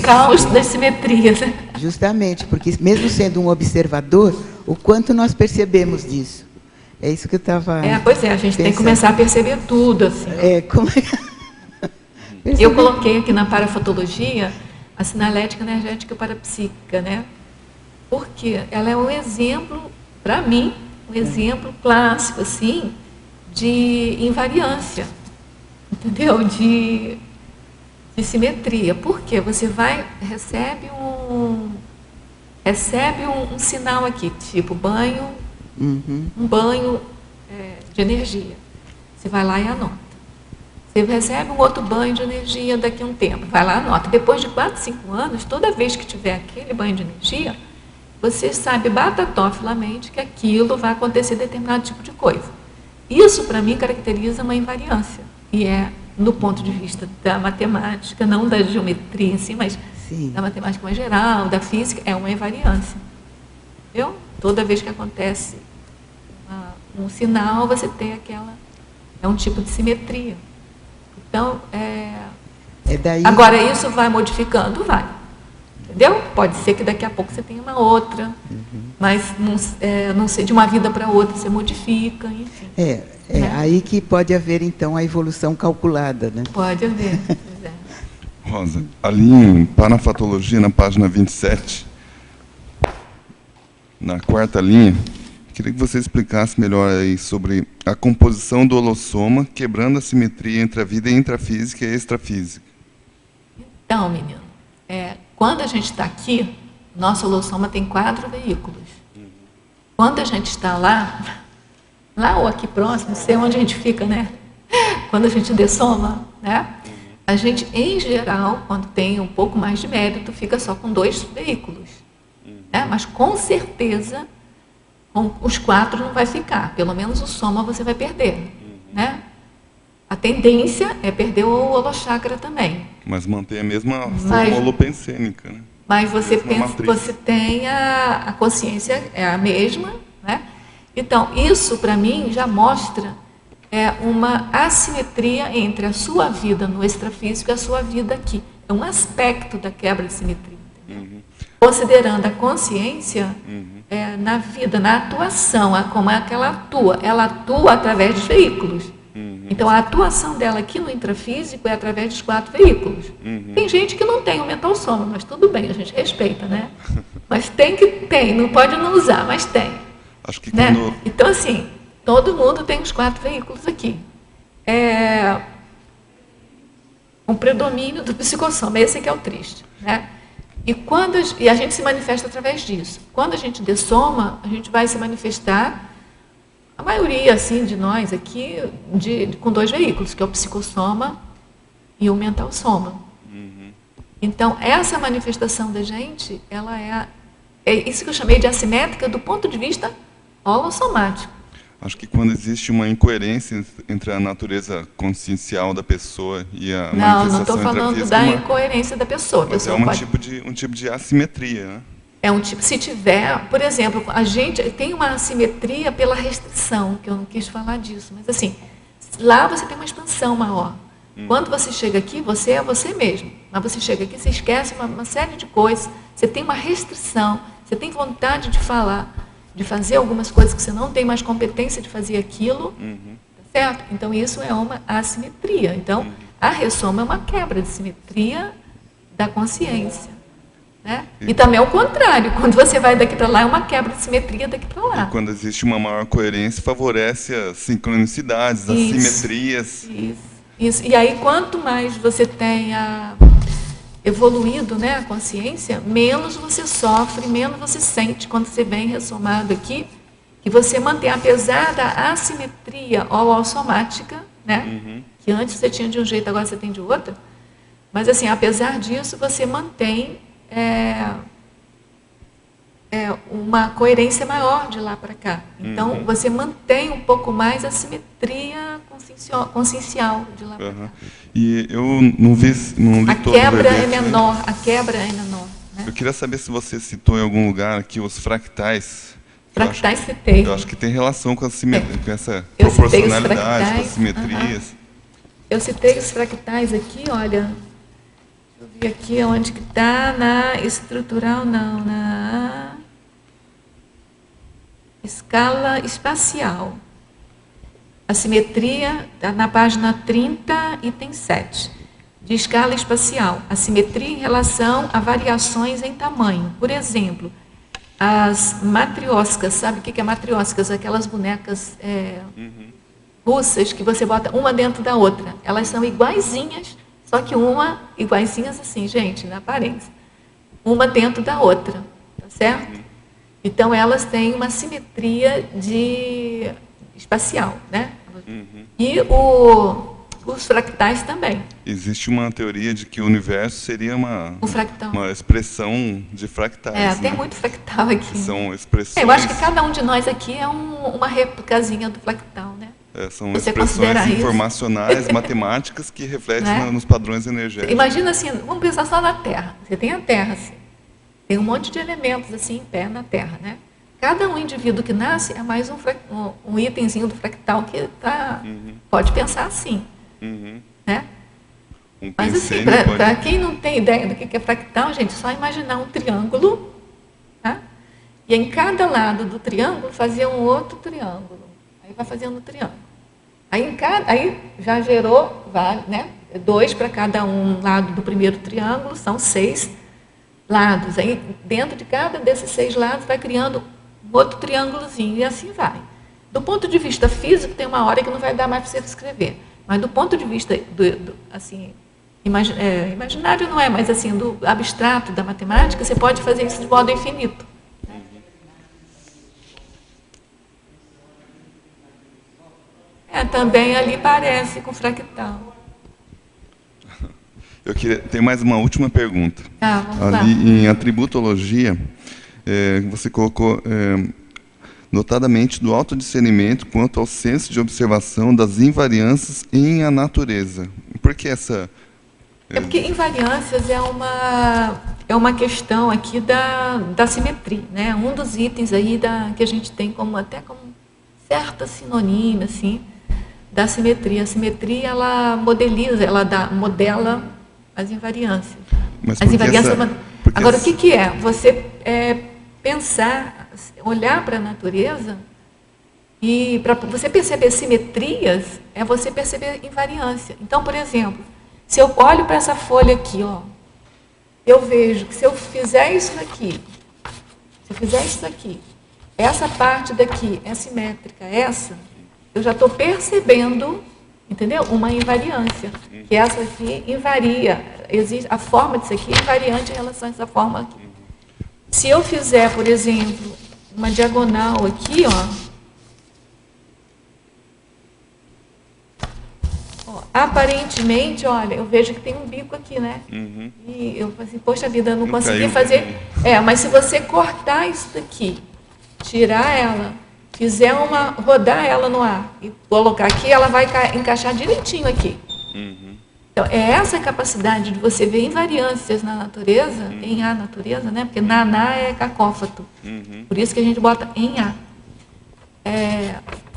caos das simetrias. Né? Justamente, porque mesmo sendo um observador, o quanto nós percebemos disso. É isso que eu estava pois a gente tem que começar a perceber tudo. Assim. Eu coloquei aqui na parafotologia a sinalética energética parapsíquica, né? Porque ela é um exemplo, para mim, um exemplo clássico, assim, de invariância, entendeu? De simetria. Por quê? Você recebe um sinal aqui, tipo banho, um banho de energia. Você vai lá e anota. Você recebe um outro banho de energia daqui a um tempo, vai lá e anota. Depois de 4, 5 anos, toda vez que tiver aquele banho de energia, você sabe batatofilamente que aquilo vai acontecer determinado tipo de coisa. Isso, para mim, caracteriza uma invariância. E no ponto de vista da matemática, não da geometria em si, mas da matemática mais geral, da física, é uma invariância. Entendeu? Toda vez que acontece um sinal, você tem é um tipo de simetria. Então, daí... Agora, isso vai modificando? Vai. Entendeu? Pode ser que daqui a pouco você tenha uma outra, mas não sei, de uma vida para outra você modifica, enfim. Aí que pode haver, então, a evolução calculada, né? Pode haver. Rosa, ali em Panafatologia, na página 27, na 4ª linha, queria que você explicasse melhor aí sobre a composição do holossoma, quebrando a simetria entre a vida intrafísica e extrafísica. Então, menino, quando a gente está aqui, nosso holossoma tem 4 veículos. Quando a gente está lá ou aqui próximo, sei onde a gente fica, né? Quando a gente dessoma, né? A gente, em geral, quando tem um pouco mais de mérito, fica só com 2 veículos. né? Mas com certeza, com os 4 não vai ficar. Pelo menos o soma você vai perder, né? A tendência é perder o holochakra também. Mas mantém a mesma forma holopensênica, né? Mas você pensa, você tem a consciência é a mesma, né? Então, isso para mim já mostra uma assimetria entre a sua vida no extrafísico e a sua vida aqui. É um aspecto da quebra de simetria. Considerando a consciência na vida, na atuação, como é que ela atua através dos veículos. Então, a atuação dela aqui no intrafísico é através dos 4 veículos. Tem gente que não tem o mental soma, mas tudo bem, a gente respeita, né? Mas tem, não pode não usar, mas tem. Acho que né? quando... Então, assim, todo mundo tem os 4 veículos aqui. Um predomínio do psicossoma, esse que é o triste, né? E a gente se manifesta através disso. Quando a gente dessoma, a gente vai se manifestar, a maioria assim, de nós aqui, com 2 veículos, que é o psicossoma e o mental soma. Então, essa manifestação da gente, ela é isso que eu chamei de assimétrica do ponto de vista holossomático. Acho que quando existe uma incoerência entre a natureza consciencial da pessoa e a manifestação não estou falando da incoerência da pessoa. Mas é um tipo de assimetria, né? É um tipo, se tiver, por exemplo, a gente tem uma assimetria pela restrição, que eu não quis falar disso, mas assim, lá você tem uma expansão maior. Quando você chega aqui, você é você mesmo. Mas você chega aqui, você esquece uma série de coisas, você tem uma restrição, você tem vontade de falar, de fazer algumas coisas que você não tem mais competência de fazer aquilo, certo? Então, isso é uma assimetria. Então, a ressoma é uma quebra de simetria da consciência. Né? E também é o contrário, quando você vai daqui para lá, é uma quebra de simetria daqui para lá. E quando existe uma maior coerência, favorece as sincronicidades, as simetrias. Isso. E aí, quanto mais você tenha evoluído, né, a consciência, menos você sofre, menos você sente quando você vem ressomado aqui, que você mantém, apesar da assimetria holossomática, né, que antes você tinha de um jeito, agora você tem de outro, mas assim, apesar disso, você mantém uma coerência maior de lá para cá. Então, você mantém um pouco mais a simetria consciencial de lá para cá. E eu não li todo o quebra verbete, é menor, a quebra é menor. Né? Eu queria saber se você citou em algum lugar aqui os fractais. Fractais citei. Eu acho que tem relação com, com essa proporcionalidade, com as simetrias. Eu citei os fractais aqui, olha... Deixa eu ver aqui onde que está, na estrutural, não, na escala espacial. A simetria está na página 30, item 7, de escala espacial. A simetria em relação a variações em tamanho. Por exemplo, as matrioscas, sabe o que é matrioscas? Aquelas bonecas russas que você bota uma dentro da outra. Elas são iguaizinhas, só que iguaizinhas assim, gente, na aparência. Uma dentro da outra, tá certo? Então, elas têm uma simetria espacial, né? E os fractais também. Existe uma teoria de que o universo seria uma expressão de fractais. Tem muito fractal aqui. São expressões... Eu acho que cada um de nós aqui é uma réplicazinha do fractal, né? São expressões informacionais, matemáticas, que refletem nos padrões energéticos. Imagina assim, vamos pensar só na Terra. Você tem a Terra, assim, tem um monte de elementos assim em pé na Terra, né? Cada um indivíduo que nasce é mais um itemzinho do fractal que pode pensar assim, né? Mas assim, para quem não tem ideia do que é fractal, gente, só imaginar um triângulo, tá? E em cada lado do triângulo fazer um outro triângulo. Aí vai fazendo um triângulo. Aí já gerou, né? 2 para cada um lado do primeiro triângulo, são 6 lados. Aí dentro de cada desses 6 lados vai criando um outro triângulozinho e assim vai. Do ponto de vista físico, tem uma hora que não vai dar mais para você escrever. Mas do ponto de vista assim, imaginário não é, mas assim, do abstrato da matemática, você pode fazer isso de modo infinito. Também ali parece com fractal. Tem mais uma última pergunta. Vamos ali lá. Em atributologia, você colocou notadamente do autodiscernimento quanto ao senso de observação das invariâncias em a natureza. Por que essa... porque invariâncias é uma questão aqui da simetria, né? Um dos itens aí que a gente tem até como certa sinônima, assim, da simetria. A simetria, ela modela as invariâncias. Mas as invariâncias agora, essa... o que é? Você pensar, olhar para a natureza e para você perceber simetrias, é você perceber invariância. Então, por exemplo, se eu olho para essa folha aqui, ó, eu vejo que se eu fizer isso daqui, essa parte daqui é simétrica, eu já estou percebendo, entendeu? Uma invariância. Que essa aqui invaria. A forma disso aqui é invariante em relação a essa forma aqui. Se eu fizer, por exemplo, uma diagonal aqui, ó, aparentemente, olha, eu vejo que tem um bico aqui, né? Uhum. E eu falei assim, poxa vida, eu não consegui caiu. fazer. Mas se você cortar isso daqui, tirar ela, rodar ela no ar e colocar aqui, ela vai encaixar direitinho aqui. Uhum. Então, é essa capacidade de você ver invariâncias na natureza, em a natureza, né? Porque na é cacófato. Uhum. Por isso que a gente bota em a.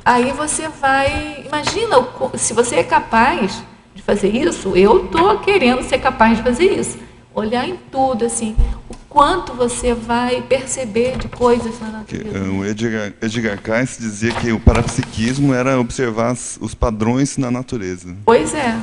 Aí você vai... Imagina, se você é capaz de fazer isso, eu estou querendo ser capaz de fazer isso. Olhar em tudo, assim, o quanto você vai perceber de coisas na natureza. O Edgar Cayce dizia que o parapsiquismo era observar os padrões na natureza. Pois é.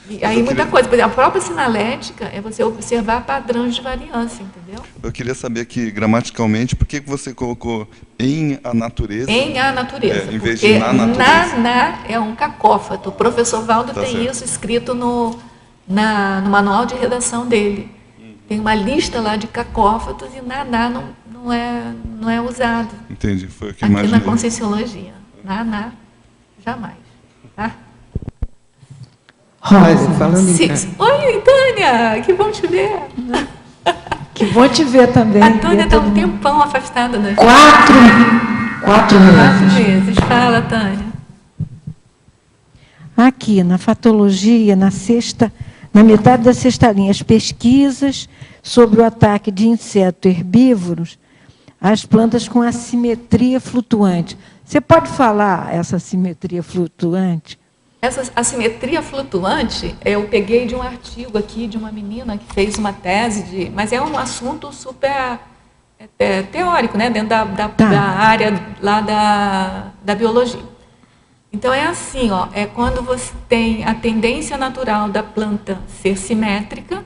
E aí muita coisa. Por exemplo, a própria sinalética é você observar padrões de variância, entendeu? Eu queria saber aqui, gramaticalmente, por que você colocou em a natureza? Em a natureza. Em vez de na natureza. Na é um cacófato. O professor Valdo tem certo. isso escrito no manual de redação dele. Tem uma lista lá de cacófatos e não é usado. Entendi, foi o que aqui imaginei. na Conscienciologia. Jamais. Tá? Rosa, falando em Oi, Tânia, que bom te ver. Que bom te ver também. A Tânia está um tempão afastada da gente. 4 meses. 4 meses. Fala, Tânia. Aqui, na fatologia, na metade da sexta linha, as pesquisas sobre o ataque de insetos herbívoros às plantas com assimetria flutuante. Você pode falar essa assimetria flutuante? Essa assimetria flutuante, eu peguei de um artigo aqui de uma menina que fez uma tese, mas é um assunto super teórico, né, dentro da área lá da biologia. Então é assim, ó, é quando você tem a tendência natural da planta ser simétrica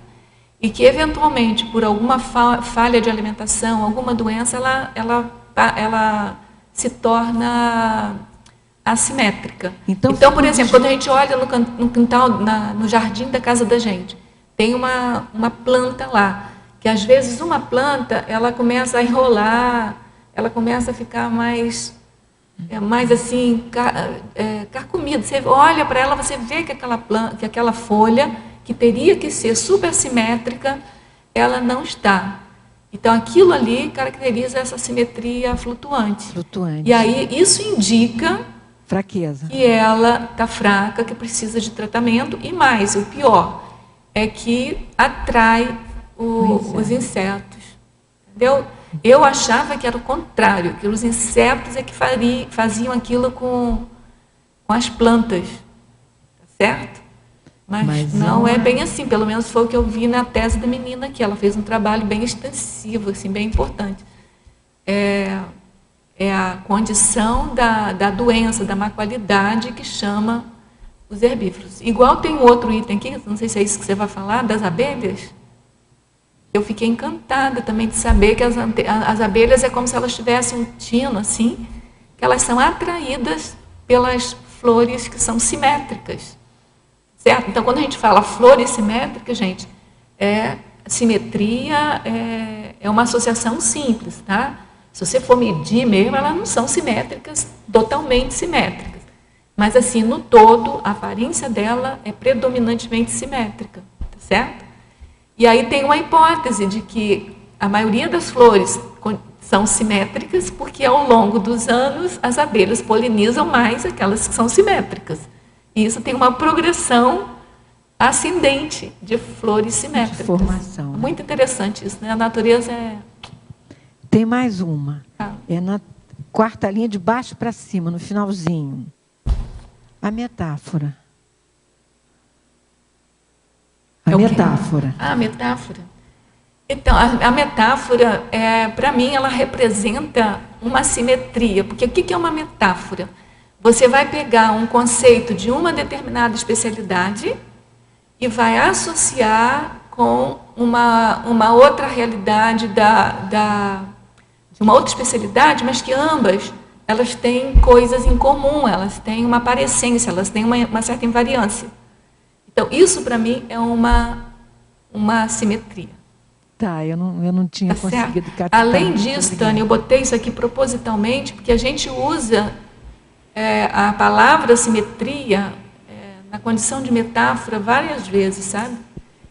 e que eventualmente por alguma falha de alimentação, alguma doença, ela se torna assimétrica. Então, por exemplo, quando a gente olha no quintal, no jardim da casa da gente, tem uma planta lá, que às vezes uma planta, ela começa a enrolar, ela começa a ficar mais assim, carcomida. Você olha para ela, você vê que aquela folha, que teria que ser super simétrica, ela não está. Então, aquilo ali caracteriza essa simetria flutuante. E aí, isso indica fraqueza. Que ela está fraca, que precisa de tratamento. E mais, o pior, é que atrai os insetos. Entendeu? Eu achava que era o contrário, que os insetos é que faziam aquilo com as plantas. Tá certo? Mas não é bem assim, pelo menos foi o que eu vi na tese da menina aqui. Ela fez um trabalho bem extensivo, assim, bem importante. É a condição da doença, da má qualidade que chama os herbívoros. Igual tem outro item aqui, não sei se é isso que você vai falar, das abelhas. Eu fiquei encantada também de saber que as abelhas é como se elas tivessem um tino, assim, que elas são atraídas pelas flores que são simétricas. Certo? Então, quando a gente fala flores simétricas, gente, simetria é uma associação simples, tá? Se você for medir mesmo, elas não são simétricas, totalmente simétricas. Mas, assim, no todo, a aparência dela é predominantemente simétrica, tá certo? E aí tem uma hipótese de que a maioria das flores são simétricas, porque ao longo dos anos as abelhas polinizam mais aquelas que são simétricas. E isso tem uma progressão ascendente de flores simétricas. De formação. Né? Muito interessante isso, né? A natureza é... Tem mais uma. É na quarta linha, de baixo para cima, no finalzinho. A metáfora. A metáfora. A metáfora. Então, a metáfora, para mim, ela representa uma simetria. Porque o que é uma metáfora? Você vai pegar um conceito de uma determinada especialidade e vai associar com uma outra realidade de uma outra especialidade, mas que ambas elas têm coisas em comum, elas têm uma parecência, elas têm uma certa invariância. Então, isso para mim é uma simetria. Tá, eu não tinha conseguido captar. Além disso, Tânia, eu botei isso aqui propositalmente, porque a gente usa a palavra simetria na condição de metáfora várias vezes, sabe?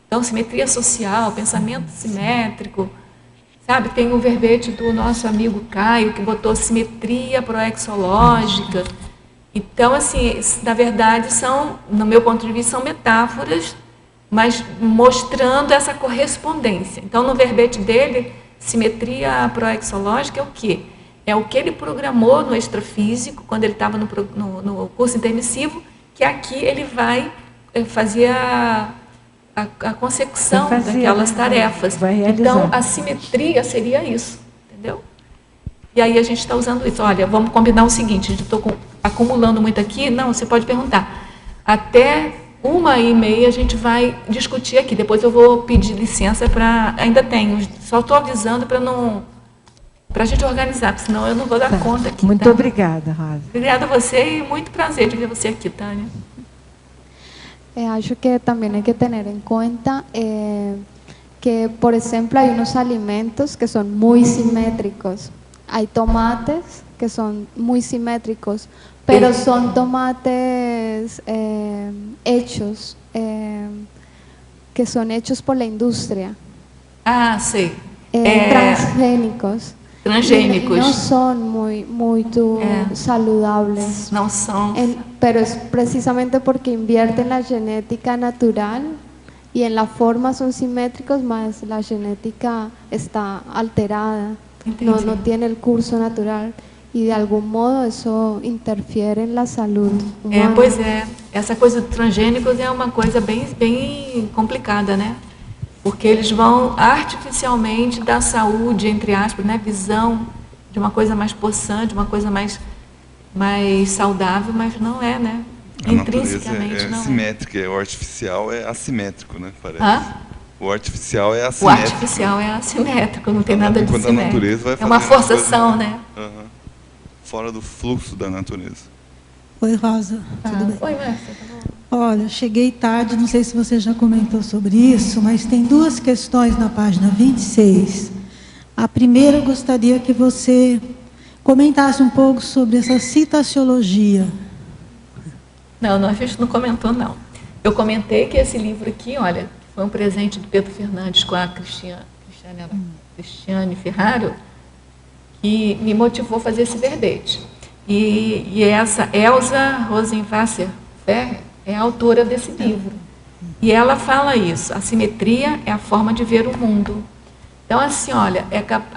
Então, simetria social, pensamento simétrico, sabe? Tem o verbete do nosso amigo Caio, que botou simetria proexológica. Então, assim, na verdade, no meu ponto de vista, são metáforas, mas mostrando essa correspondência. Então, no verbete dele, simetria proexológica é o quê? É o que ele programou no extrafísico, quando ele estava no curso intermissivo, que aqui ele vai fazer a consecução daquelas tarefas. Então, a simetria seria isso, entendeu? E aí a gente está usando isso. Olha, vamos combinar o seguinte, a gente estou acumulando muito aqui. Não, você pode perguntar. Até 1h30 a gente vai discutir aqui. Depois eu vou pedir licença para... Ainda tenho, só estou avisando para a gente organizar, porque senão eu não vou dar conta aqui. Muito obrigada, Rosa. Obrigada a você e muito prazer de ver você aqui, Tânia. Acho que también hay que tener en cuenta que, por ejemplo, hay unos alimentos que son muy simétricos. Hay tomates que son muy simétricos, pero son tomates hechos, que son hechos por la industria. Ah, sei. Transgénicos. Transgênicos. No son muy saludables. Não são. Pero es precisamente porque invierten la genética natural y en la forma son simétricos, más la genética está alterada. No tiene el curso natural e de algum modo isso interfere na saúde humana. Pois é, essa coisa de transgênicos é uma coisa bem complicada, né? Porque eles vão artificialmente dar saúde, entre aspas, né? Visão de uma coisa mais possante, uma coisa mais saudável, mas não é, né? Intrinsecamente não é. Simétrica, o artificial é assimétrico, né? Parece. O artificial é assimétrico. O artificial é assimétrico, não tem nada de simétrico. A natureza vai é uma forçação, né? Fora do fluxo da natureza. Oi, Rosa. Tudo bem? Oi, Márcia. Olha, cheguei tarde, não sei se você já comentou sobre isso, mas tem duas questões na página 26. A primeira, eu gostaria que você comentasse um pouco sobre essa citaciologia. Não, a gente não comentou, não. Eu comentei que esse livro aqui, olha, foi um presente do Pedro Fernandes com a Cristiane Ferraro, que me motivou a fazer esse verbete. E essa Elza Rosenwasser Ferrer é a autora desse livro. E ela fala isso, a simetria é a forma de ver o mundo. Então, assim, olha,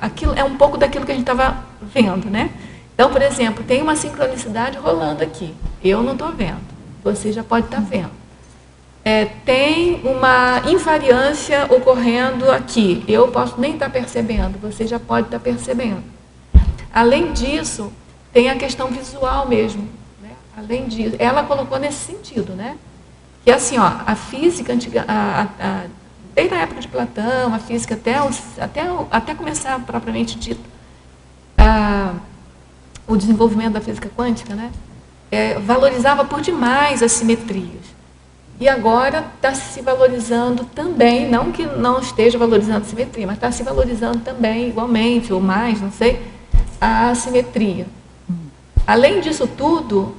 aquilo é um pouco daquilo que a gente estava vendo, né? Então, por exemplo, tem uma sincronicidade rolando aqui. Eu não estou vendo, você já pode estar vendo. Tem uma invariância ocorrendo aqui. Eu posso nem estar percebendo, você já pode estar percebendo. Além disso, tem a questão visual mesmo. Né? Além disso, ela colocou nesse sentido, né? Que assim, ó, a física antiga, desde a época de Platão, a física até começar propriamente dito o desenvolvimento da física quântica, né? Valorizava por demais as simetrias. E agora está se valorizando também, não que não esteja valorizando a simetria, mas está se valorizando também, igualmente, ou mais, não sei, a assimetria. Além disso tudo,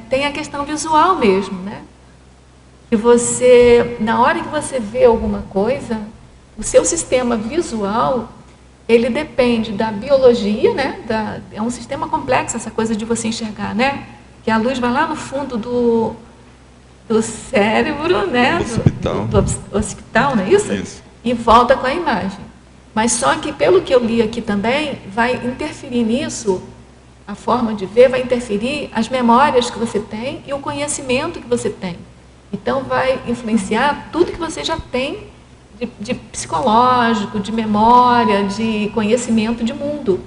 tem a questão visual mesmo, né? Que você, na hora que você vê alguma coisa, o seu sistema visual, ele depende da biologia, né? É um sistema complexo essa coisa de você enxergar, né? Que a luz vai lá no fundo do cérebro, né? Do occipital, não é isso? Isso. E volta com a imagem. Mas só que, pelo que eu li aqui também, vai interferir nisso, a forma de ver vai interferir as memórias que você tem e o conhecimento que você tem. Então, vai influenciar tudo que você já tem de psicológico, de memória, de conhecimento de mundo.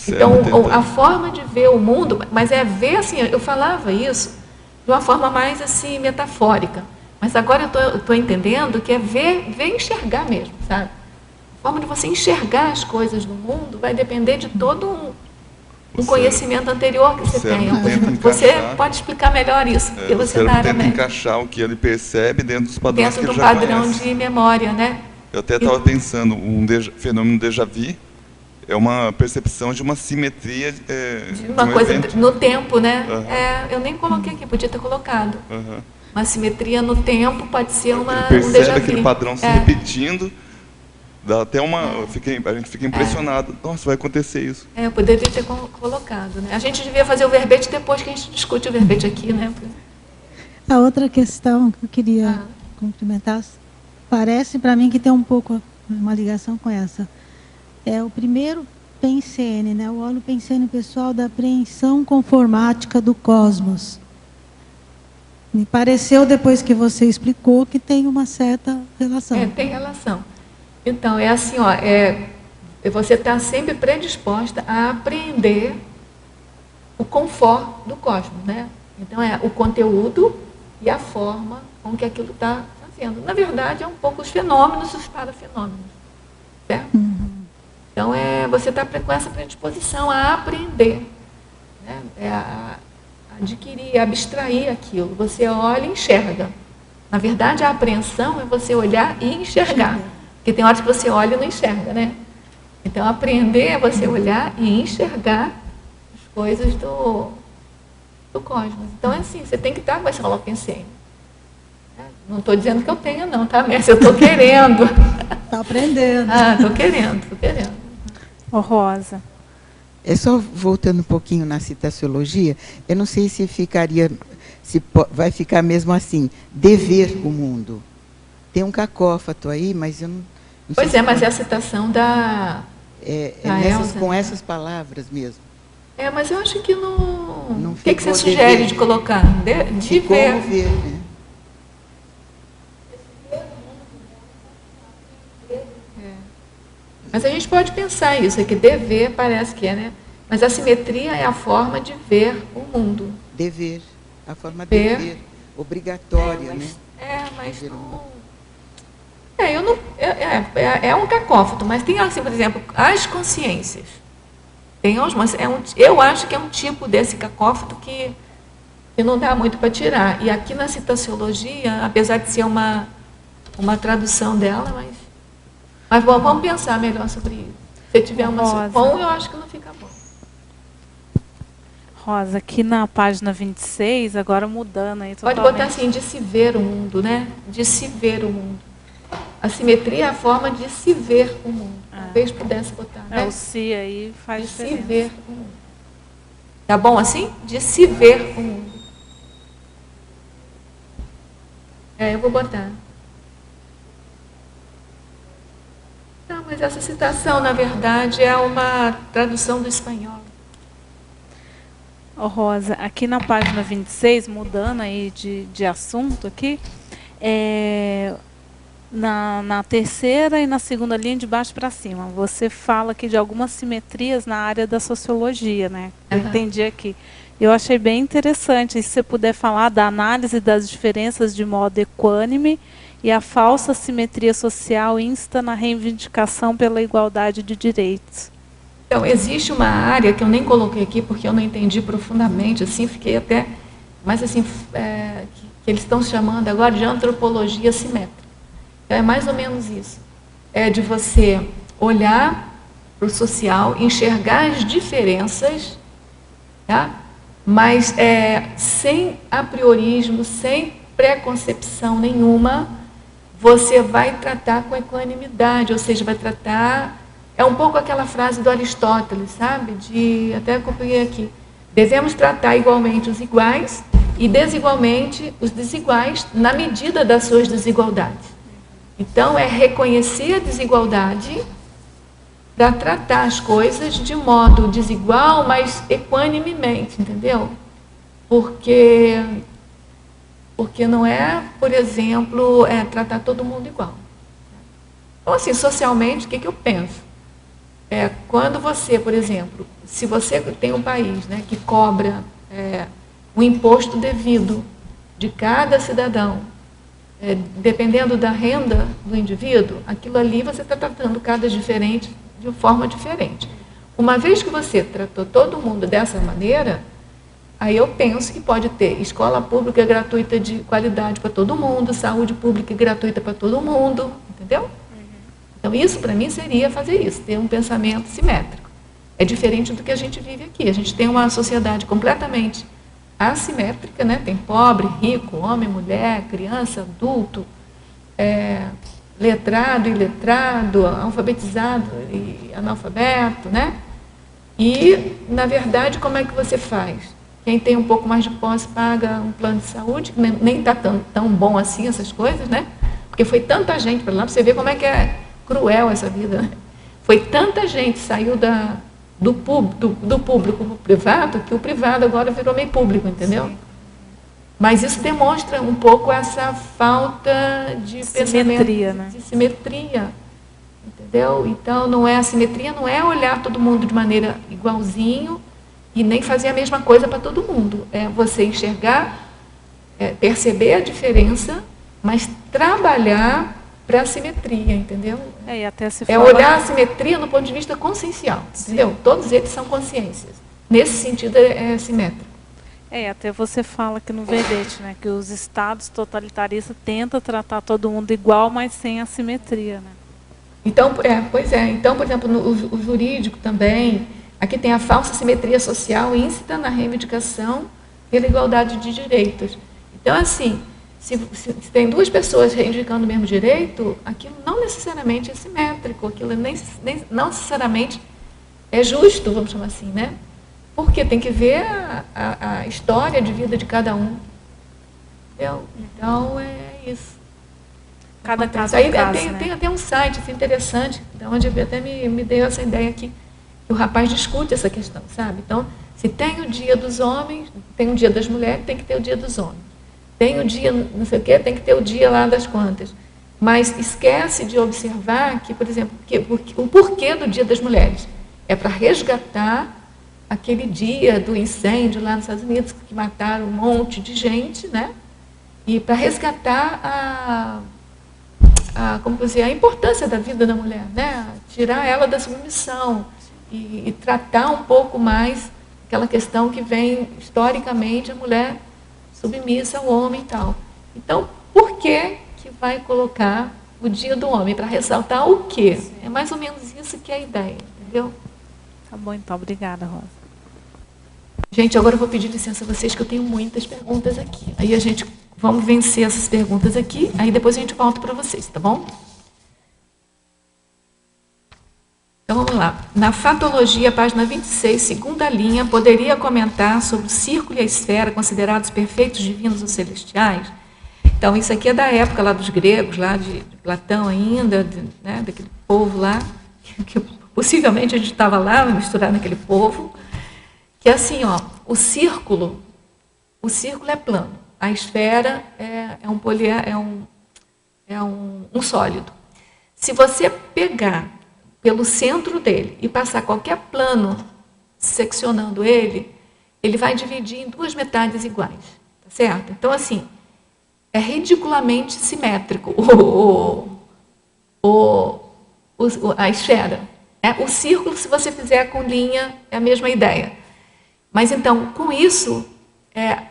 Então, a forma de ver o mundo, mas é ver assim, eu falava isso de uma forma mais assim, metafórica. Mas agora eu estou entendendo que é ver e enxergar mesmo, sabe? A forma de você enxergar as coisas no mundo vai depender de todo um conhecimento anterior que você tem. Você pode explicar melhor isso, porque você está tenta encaixar o que ele percebe dentro dos padrões dentro que ele do já padrão conhece. de memória, né? Eu até estava pensando, fenômeno déjà vu é uma percepção de uma simetria de uma um coisa evento. no tempo, né? Eu nem coloquei aqui, podia ter colocado. Uma simetria no tempo pode ser Ele um percebe déjà vu. aquele padrão se repetindo. Dá até a gente fica impressionado. Nossa, vai acontecer isso. Eu poderia ter colocado, né? A gente devia fazer o verbete depois que a gente discute o verbete aqui, né? A outra questão que eu queria cumprimentar, parece para mim que tem um pouco uma ligação com essa. É o primeiro PEN-CN, né? O óleo PEN-CN pessoal da apreensão conformática do cosmos. Me pareceu, depois que você explicou, que tem uma certa relação. Tem relação. Então, é assim, ó, você está sempre predisposta a aprender o conforto do cosmos, né? Então, é o conteúdo e a forma com que aquilo está fazendo. Na verdade, é um pouco os fenômenos e os parafenômenos, certo? Então, você está com essa predisposição a aprender, né? A adquirir, a abstrair aquilo. Você olha e enxerga. Na verdade, a apreensão é você olhar e enxergar. Porque tem horas que você olha e não enxerga, né? Então, aprender é você olhar e enxergar as coisas do cosmos. Então, é assim, você tem que estar com essa holopensene. Não estou dizendo que eu tenha, não, tá, Mércia? Eu estou querendo. Está aprendendo. Estou querendo. Rosa. É só voltando um pouquinho na citaciologia, eu não sei se vai ficar mesmo assim, dever o mundo. Tem um cacófato aí, mas eu não Pois sei mas é a citação da Elsa, com essas palavras mesmo. Mas eu acho que não... O que você ficou sugere dever. de colocar? De Como ver. ver, né? Mas a gente pode pensar isso, que dever parece que né? Mas a simetria é a forma de ver o mundo. Dever, a forma de ver, obrigatória, né? Mas não... É um cacófato, mas tem assim, por exemplo, as consciências. Mas eu acho que é um tipo desse cacófato que não dá muito para tirar. E aqui na citaciologia, apesar de ser uma tradução dela, mas bom, vamos pensar melhor sobre isso. Se tiver uma bom, eu acho que não fica bom. Rosa, aqui na página 26, agora mudando aí totalmente. Pode botar assim, de se ver o mundo, né? De se ver o mundo. A simetria é a forma de se ver o mundo. Talvez pudesse botar, né? O se aí faz de diferença. se ver o mundo. Tá bom assim? De se ver o mundo. Eu vou botar. Não, mas essa citação, na verdade, é uma tradução do espanhol. Rosa, aqui na página 26, mudando aí de assunto aqui, na terceira e na segunda linha de baixo para cima, você fala aqui de algumas simetrias na área da sociologia, né? Eu entendi aqui. Eu achei bem interessante, se você puder falar da análise das diferenças de modo equânime e a falsa simetria social insta na reivindicação pela igualdade de direitos. Então, existe uma área que eu nem coloquei aqui porque eu não entendi profundamente, assim, fiquei até, mas assim, que eles estão chamando agora de antropologia simétrica. Então, é mais ou menos isso. É de você olhar para o social, enxergar as diferenças, tá? Mas sem apriorismo, sem preconcepção nenhuma, você vai tratar com equanimidade, ou seja, vai tratar É um pouco aquela frase do Aristóteles, sabe? Até copiei aqui. Devemos tratar igualmente os iguais e desigualmente os desiguais na medida das suas desigualdades. Então, é reconhecer a desigualdade para tratar as coisas de modo desigual, mas equanimemente, entendeu? Porque não é, por exemplo, tratar todo mundo igual. Então, assim, socialmente, o que eu penso? Quando você, por exemplo, se você tem um país, né, que cobra o imposto devido de cada cidadão, dependendo da renda do indivíduo, aquilo ali você está tratando cada diferente de forma diferente. Uma vez que você tratou todo mundo dessa maneira, aí eu penso que pode ter escola pública gratuita de qualidade para todo mundo, saúde pública gratuita para todo mundo, entendeu? Então, isso para mim seria fazer isso, ter um pensamento simétrico. É diferente do que a gente vive aqui. A gente tem uma sociedade completamente assimétrica, né? Tem pobre, rico, homem, mulher, criança, adulto, letrado, iletrado, alfabetizado e analfabeto, né? E, na verdade, como é que você faz? Quem tem um pouco mais de posse paga um plano de saúde, que nem está tão bom assim essas coisas, né? Porque foi tanta gente para lá, para você ver como é que é cruel essa vida, né? Foi tanta gente, saiu do público para o privado, que o privado agora virou meio público, entendeu? Sim. Mas isso demonstra um pouco essa falta de simetria, pensamento, de simetria, entendeu? Então, não é a simetria, não é olhar todo mundo de maneira igualzinho e nem fazer a mesma coisa para todo mundo. É você enxergar, perceber a diferença, mas trabalhar para a simetria, entendeu? E até se olhar a simetria no ponto de vista consciencial, entendeu? Todos eles são consciências. Nesse sentido, é simétrico. Até você fala que no verbete, né, que os estados totalitaristas tentam tratar todo mundo igual, mas sem assimetria, né? Então, pois é. Então, por exemplo, o jurídico também, aqui tem a falsa simetria social íncita na reivindicação pela igualdade de direitos. Então, assim, se tem duas pessoas reivindicando o mesmo direito, aquilo não necessariamente é simétrico, aquilo não necessariamente é justo, vamos chamar assim, né? Porque tem que ver a história de vida de cada um. Entendeu? Então, é isso. Cada caso aí, né? Tem até um site assim, interessante, onde até me deu essa ideia aqui, que o rapaz discute essa questão, sabe? Então, se tem o dia dos homens, tem o dia das mulheres, tem que ter o dia dos homens. Tem o dia, não sei o quê, tem que ter o dia lá das quantas. Mas esquece de observar que, por exemplo, o porquê do Dia das Mulheres é para resgatar aquele dia do incêndio lá nos Estados Unidos, que mataram um monte de gente, né? E para resgatar como dizer, a importância da vida da mulher, né? Tirar ela da submissão e tratar um pouco mais aquela questão que vem historicamente a mulher submissa ao homem e tal. Então, por que vai colocar o dia do homem? Para ressaltar o quê? É mais ou menos isso que é a ideia, entendeu? Tá bom, então. Obrigada, Rosa. Gente, agora eu vou pedir licença a vocês, que eu tenho muitas perguntas aqui. Aí vamos vencer essas perguntas aqui, aí depois a gente volta para vocês, tá bom? Então, vamos lá. Na Fatologia, página 26, segunda linha, poderia comentar sobre o círculo e a esfera, considerados perfeitos divinos ou celestiais? Então, isso aqui é da época lá dos gregos, lá de Platão ainda, né, daquele povo lá, que possivelmente a gente estava lá, misturado naquele povo, que é assim, ó, o círculo é plano, a esfera é um sólido. Se você pegar pelo centro dele e passar qualquer plano seccionando ele vai dividir em duas metades iguais, tá certo? Então, assim, é ridiculamente simétrico a esfera. O círculo, se você fizer com linha, é a mesma ideia. Mas, então, com isso,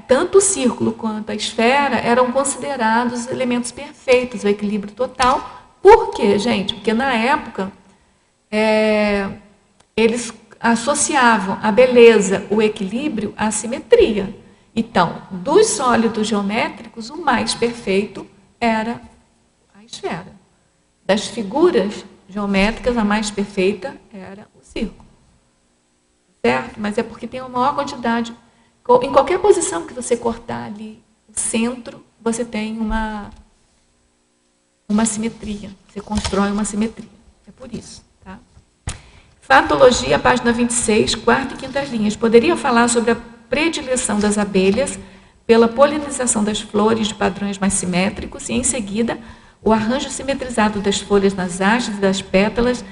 tanto o círculo quanto a esfera eram considerados elementos perfeitos, o equilíbrio total. Por quê, gente? Porque, na época, eles associavam a beleza, o equilíbrio, à simetria. Então, dos sólidos geométricos, o mais perfeito era a esfera. Das figuras, geométricas, a mais perfeita era o círculo. Certo? Mas é porque tem uma maior quantidade. Em qualquer posição que você cortar ali o centro, você tem uma simetria. Você constrói uma simetria. É por isso. Tá? Fatologia, página 26, quarta e quinta linhas. Poderia falar sobre a predileção das abelhas pela polinização das flores de padrões mais simétricos e, em seguida, o arranjo simetrizado das folhas nas hastes e das pétalas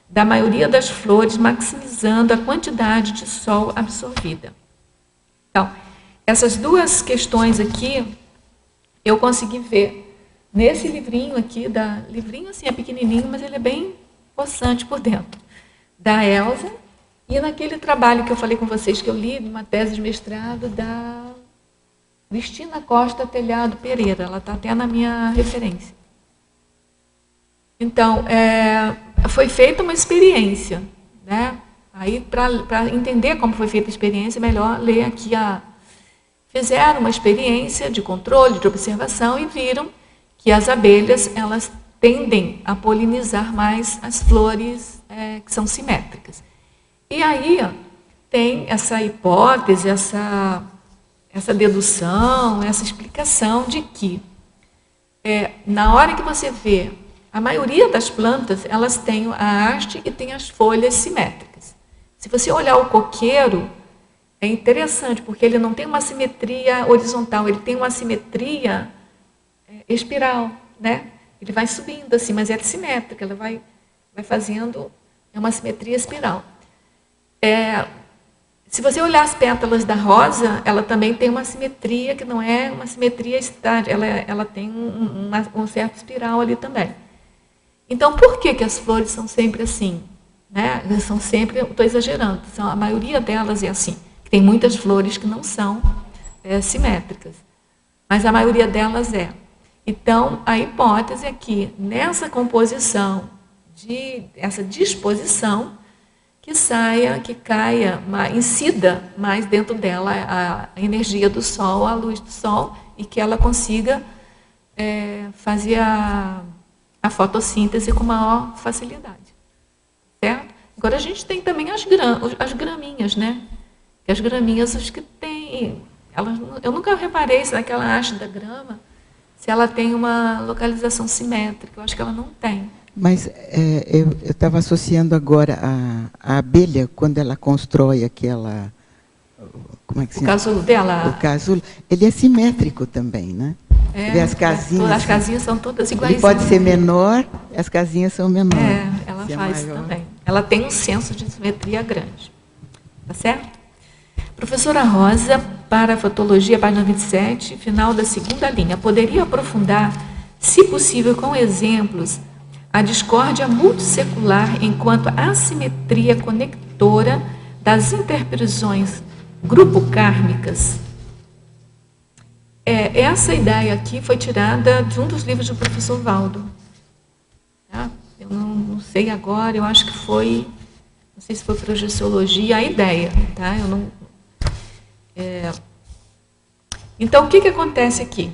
da maioria das flores, maximizando a quantidade de sol absorvida. Então, essas duas questões aqui, eu consegui ver nesse livrinho aqui, livrinho assim, é pequenininho, mas ele é bem possante por dentro, da Elza, e naquele trabalho que eu falei com vocês, que eu li, numa tese de mestrado, da Cristina Costa Telhado Pereira, ela está até na minha referência. Então, foi feita uma experiência, né? Aí, para entender como foi feita a experiência, é melhor ler aqui fizeram uma experiência de controle, de observação, e viram que as abelhas, elas tendem a polinizar mais as flores que são simétricas. E aí tem essa hipótese, essa dedução, essa explicação de que, na hora que você vê, a maioria das plantas, elas têm a haste e tem as folhas simétricas. Se você olhar o coqueiro, é interessante, porque ele não tem uma simetria horizontal, ele tem uma simetria espiral, né? Ele vai subindo assim, mas é simétrica, ela vai fazendo uma simetria espiral. Se você olhar as pétalas da rosa, ela também tem uma simetria que não é uma simetria estática, ela tem um certo espiral ali também. Então, por que as flores são sempre assim? Né? São sempre, estou exagerando, a maioria delas é assim. Tem muitas flores que não são simétricas, mas a maioria delas é. Então, a hipótese é que nessa composição, essa disposição, que caia, incida mais dentro dela a energia do Sol, a luz do Sol, e que ela consiga fazer a fotossíntese com maior facilidade. Certo? Agora, a gente tem também as graminhas, né? As graminhas, as que tem, eu nunca reparei se naquela haste da grama, se ela tem uma localização simétrica, eu acho que ela não tem. Mas eu estava associando agora a abelha, quando ela constrói aquela... Como é que se chama? O casulo dela? O casulo, ele é simétrico também, né? As casinhas... As casinhas são todas iguais. Ele pode ser menor, as casinhas são menores. Ela faz isso também. Ela tem um senso de simetria grande. Tá certo? Professora Rosa, para a fotologia, página 27, final da segunda linha. Poderia aprofundar, se possível, com exemplos, a discórdia multissecular enquanto assimetria conectora das interprisões grupo-kármicas? Essa ideia aqui foi tirada de um dos livros do professor Valdo. Tá? Eu não sei agora, eu acho que foi, não sei se foi projeciologia, a ideia. Tá? Então, o que acontece aqui?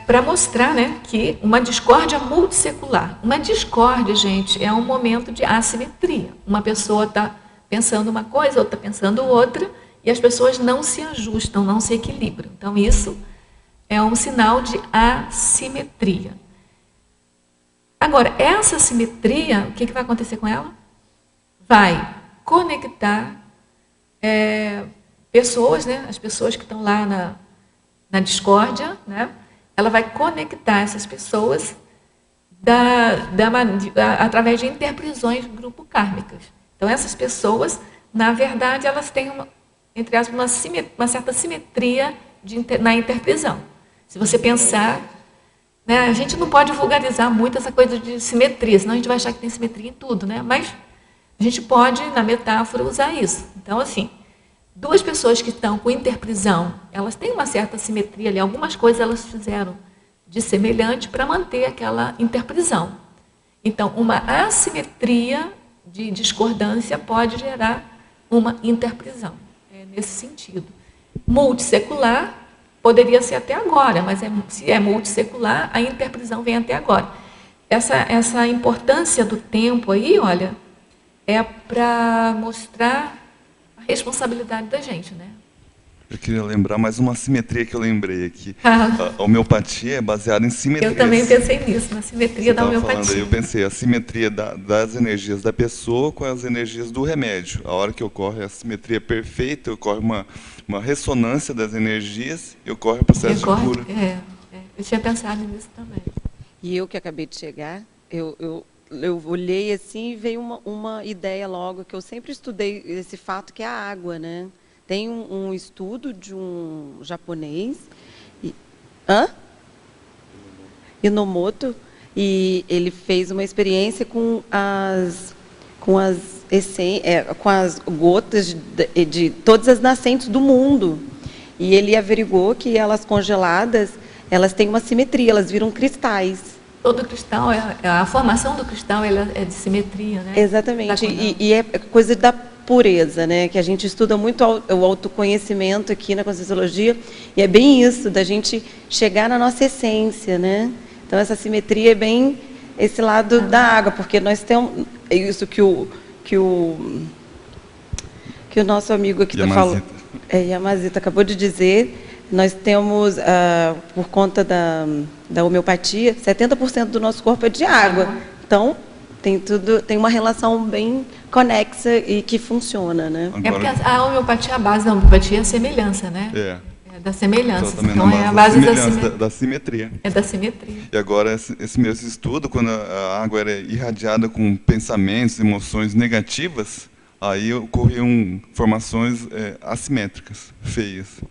Para mostrar, né, que uma discórdia multissecular. Uma discórdia, gente, é um momento de assimetria. Uma pessoa está pensando uma coisa, outra está pensando outra, e as pessoas não se ajustam, não se equilibram. Então, isso é um sinal de assimetria. Agora, essa assimetria, o que vai acontecer com ela? Vai conectar pessoas, né, as pessoas que estão lá na discórdia, né, ela vai conectar essas pessoas através de interprisões grupo-kármicas. Então, essas pessoas, na verdade, elas têm, entre aspas, uma certa simetria na interprisão. Se você pensar, né, a gente não pode vulgarizar muito essa coisa de simetria, senão a gente vai achar que tem simetria em tudo, né? Mas a gente pode, na metáfora, usar isso. Então, assim, duas pessoas que estão com interprisão, elas têm uma certa simetria ali, algumas coisas elas fizeram de semelhante para manter aquela interprisão. Então, uma assimetria de discordância pode gerar uma interprisão, nesse sentido. Multissecular poderia ser até agora, mas se é multissecular, a interprisão vem até agora. essa importância do tempo aí, olha, é para mostrar a responsabilidade da gente, né? Eu queria lembrar mais uma simetria que eu lembrei aqui. A homeopatia é baseada em simetrias. Eu também pensei nisso, na simetria da homeopatia. Aí, eu pensei, a simetria das energias da pessoa com as energias do remédio. A hora que ocorre a simetria perfeita, ocorre uma ressonância das energias e ocorre o processo de cura. Eu tinha pensado nisso também. E eu que acabei de chegar, eu olhei assim e veio uma ideia logo, que eu sempre estudei esse fato, que é a água, né? Tem um estudo de um japonês, Inomoto, e ele fez uma experiência com as gotas de todas as nascentes do mundo. E ele averigou que elas congeladas, elas têm uma simetria, elas viram cristais. Todo cristal, a formação do cristal é de simetria, né? Exatamente, e é coisa da pureza, né? Que a gente estuda muito o autoconhecimento aqui na Conscienciologia, e é bem isso, da gente chegar na nossa essência, né? Então, essa simetria é bem esse lado da água, porque nós temos isso que o nosso amigo aqui falou, Yamazita acabou de dizer. Nós temos, por conta da homeopatia, 70% do nosso corpo é de água. Então, tem uma relação bem conexa e que funciona, né? É porque a homeopatia, a base da homeopatia é a semelhança, né? É da semelhança. Então, é a base da simetria. É da simetria. E agora, esse mesmo estudo, quando a água era irradiada com pensamentos, emoções negativas, aí ocorriam formações assimétricas, feias.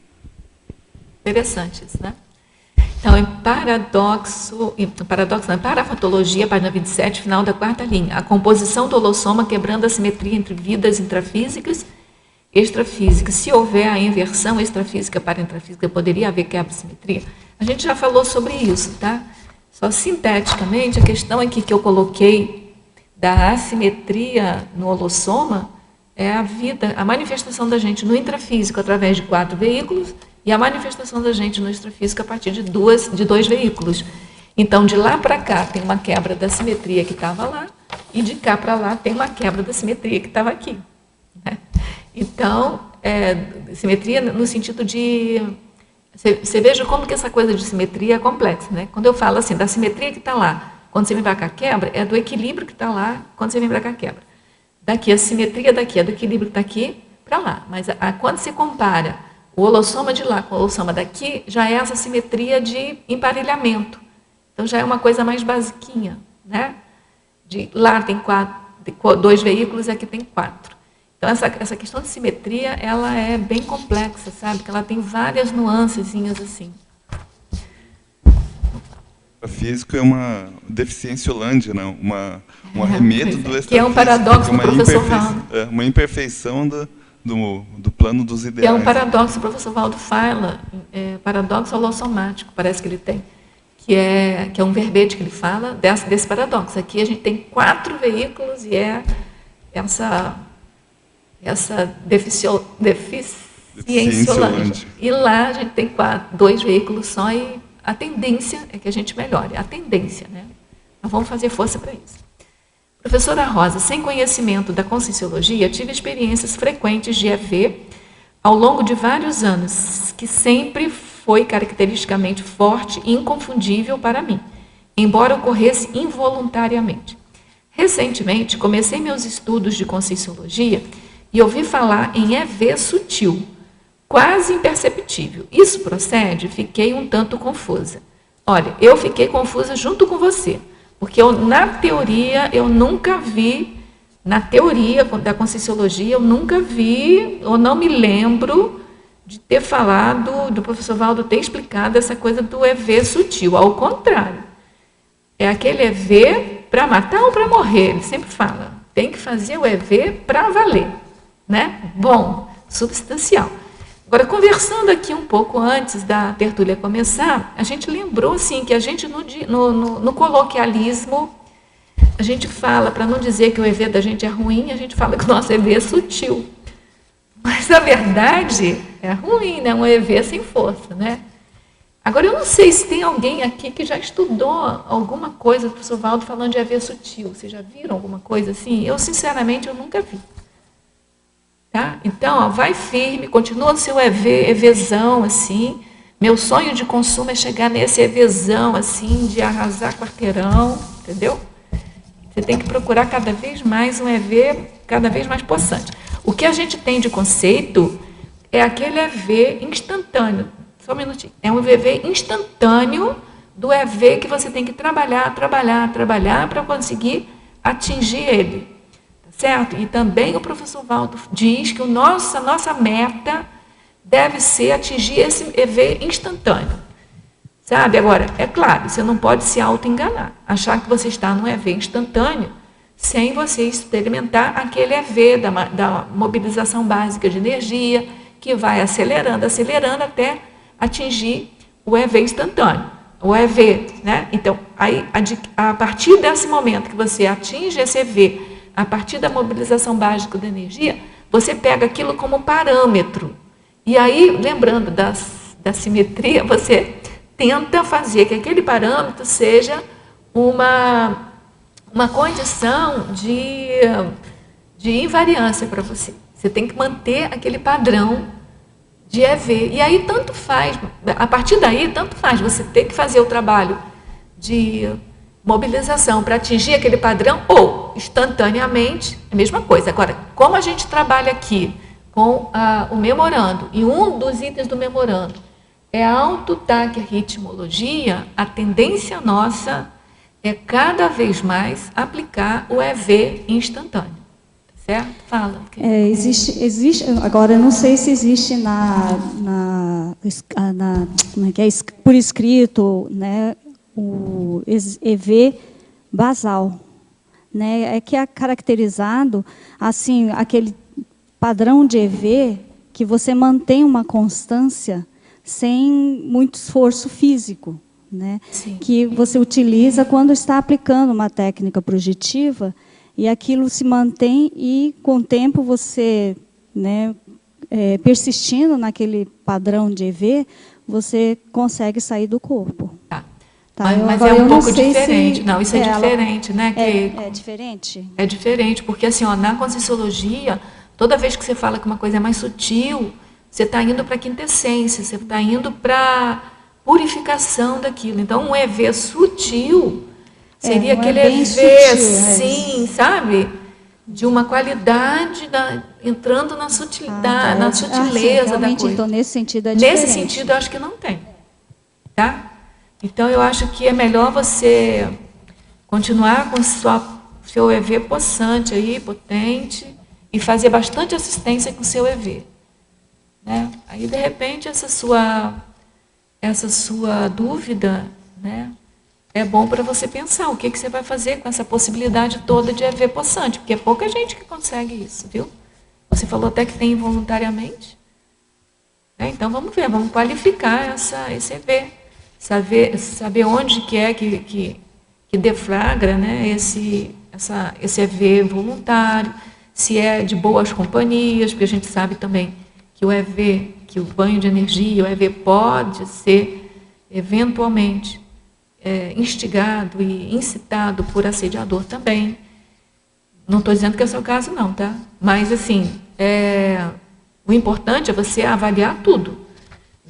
Interessante isso, né? Então, em Parafatologia, página 27, final da 4ª linha, a composição do holossoma quebrando a simetria entre vidas intrafísicas e extrafísicas. Se houver a inversão extrafísica para intrafísica, poderia haver quebra de simetria? A gente já falou sobre isso, tá? Só sinteticamente, a questão aqui que eu coloquei da assimetria no holossoma é a manifestação da gente no intrafísico através de 4 veículos, e a manifestação da gente no extrafísico a partir de 2 veículos. Então, de lá para cá tem uma quebra da simetria que estava lá, e de cá para lá tem uma quebra da simetria que estava aqui, né? Então, simetria no sentido de... Você veja como que essa coisa de simetria é complexa, né? Quando eu falo assim, da simetria que está lá, quando você vem para cá quebra, é do equilíbrio que está lá, quando você vem para cá quebra. Daqui, a simetria daqui é do equilíbrio que está aqui para lá. Mas quando se compara o holossoma de lá com o holossoma daqui, já é essa simetria de emparelhamento. Então, já é uma coisa mais basiquinha, né? De lá tem 2 veículos e aqui tem 4. Então, essa questão de simetria, ela é bem complexa, sabe? Que ela tem várias nuancezinhas assim. O físico é uma deficiênciolândia, né? Um arremedo do extrafísico. Que é um paradoxo do professor Valdo. Uma imperfeição do plano dos ideais. É um paradoxo, o professor Valdo fala, paradoxo holossomático, parece que ele tem, que é um verbete que ele fala desse paradoxo. Aqui a gente tem 4 veículos e essa deficiênciolândia. E lá a gente tem 2 veículos só e a tendência é que a gente melhore. A tendência, né? Nós vamos fazer força para isso. Professora Rosa, sem conhecimento da Conscienciologia, tive experiências frequentes de EV ao longo de vários anos, que sempre foi caracteristicamente forte e inconfundível para mim, embora ocorresse involuntariamente. Recentemente, comecei meus estudos de Conscienciologia e ouvi falar em EV sutil, quase imperceptível. Isso procede? Fiquei um tanto confusa. Olha, eu fiquei confusa junto com você. Porque na teoria, eu nunca vi, na teoria da Conscienciologia, eu nunca vi, ou não me lembro de ter falado, do professor Valdo ter explicado essa coisa do EV sutil. Ao contrário, é aquele EV para matar ou para morrer, ele sempre fala. Tem que fazer o EV para valer, né? Bom, substancial. Agora, conversando aqui um pouco antes da tertúlia começar, a gente lembrou assim, que a gente, no coloquialismo, a gente fala, para não dizer que o EV da gente é ruim, a gente fala que o nosso EV é sutil. Mas, na verdade, é ruim, né? Um EV sem força, né? Agora, eu não sei se tem alguém aqui que já estudou alguma coisa do professor Valdo falando de EV sutil. Vocês já viram alguma coisa assim? Eu, sinceramente, eu nunca vi. Tá? Então, ó, vai firme, continua o seu EVzão, assim. Meu sonho de consumo é chegar nesse EVzão, assim, de arrasar quarteirão, entendeu? Você tem que procurar cada vez mais um EV cada vez mais possante. O que a gente tem de conceito é aquele EV instantâneo. Só um minutinho. É um EV instantâneo do EV que você tem que trabalhar para conseguir atingir ele. Tá certo? E também o professor Valdo diz que a nossa meta deve ser atingir esse EV instantâneo. Sabe? Agora, é claro, você não pode se auto-enganar. Achar que você está num EV instantâneo sem você experimentar aquele EV da mobilização básica de energia, que vai acelerando até atingir o EV instantâneo, o EV, né? Então, aí, a partir desse momento que você atinge esse EV, a partir da mobilização básica da energia, você pega aquilo como parâmetro. E aí, lembrando da simetria, você tenta fazer que aquele parâmetro seja uma condição de invariância para você. Você tem que manter aquele padrão de EV. E aí tanto faz, a partir daí, tanto faz você ter que fazer o trabalho de mobilização para atingir aquele padrão ou instantaneamente, a mesma coisa. Agora, como a gente trabalha aqui com o memorando, e um dos itens do memorando é a autotaquiarritmologia, a tendência nossa é cada vez mais aplicar o EV instantâneo. Certo? Fala. Existe, agora eu não sei se existe como é que é, por escrito, né, o EV basal, né, é que é caracterizado assim aquele padrão de EV que você mantém uma constância sem muito esforço físico, né, que você utiliza quando está aplicando uma técnica projetiva. E aquilo se mantém e, com o tempo, você, né, persistindo naquele padrão de EV, você consegue sair do corpo. Tá. Tá? Mas é um pouco diferente. Não, isso é diferente, né? É diferente? É diferente, porque assim, ó, na Conscienciologia, toda vez que você fala que uma coisa é mais sutil, você está indo para a quintessência, você está indo para a purificação daquilo. Então, um EV sutil seria aquele EV, assim, sabe? De uma qualidade, entrando na sutilidade, na sutileza da coisa. Então, nesse sentido é diferente. Nesse sentido, eu acho que não tem. Tá? Então, eu acho que é melhor você continuar com seu EV possante aí, potente, e fazer bastante assistência com o seu EV. Né? Aí, de repente, essa sua dúvida, né? É bom para você pensar o que você vai fazer com essa possibilidade toda de EV possante, porque é pouca gente que consegue isso, viu? Você falou até que tem involuntariamente. Então, vamos ver, vamos qualificar esse EV. Saber onde que é que deflagra, né, esse EV voluntário, se é de boas companhias, porque a gente sabe também que o EV, que o banho de energia, o EV pode ser, eventualmente, instigado e incitado por assediador também. Não estou dizendo que é o seu caso, não, tá? Mas, assim, o importante é você avaliar tudo.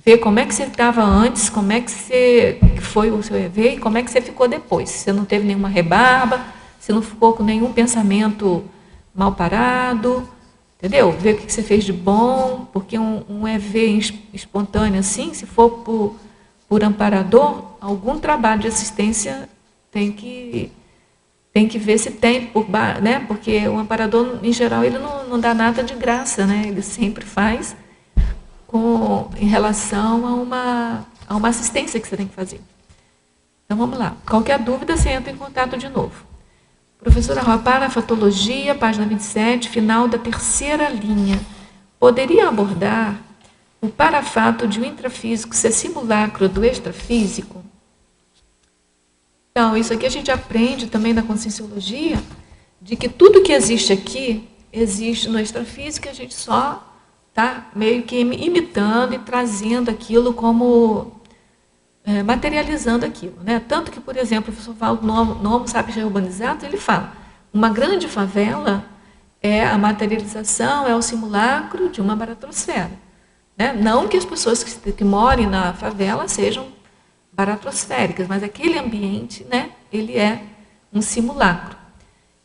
Ver como é que você estava antes, como é que foi o seu EV e como é que você ficou depois. Se você não teve nenhuma rebarba, se não ficou com nenhum pensamento mal parado, entendeu? Ver o que você fez de bom, porque um EV espontâneo assim, se for por amparador, algum trabalho de assistência tem que ver se tem, né? Porque o amparador, em geral, ele não dá nada de graça, né? Ele sempre faz em relação a uma assistência que você tem que fazer. Então, vamos lá. Qualquer dúvida, você entra em contato de novo. Professora Roa, parafatologia, página 27, final da terceira linha. Poderia abordar o parafato de um intrafísico ser simulacro do extrafísico? Então, isso aqui a gente aprende também na Conscienciologia, de que tudo que existe aqui, existe no extrafísico, e a gente só está meio que imitando e trazendo aquilo como materializando aquilo, né? Tanto que, por exemplo, o professor fala no Homo sapiens Urbanizados, ele fala, uma grande favela é a materialização, é o simulacro de uma baratrosfera. Né? Não que as pessoas que morem na favela sejam baratrosféricas, mas aquele ambiente, né, ele é um simulacro.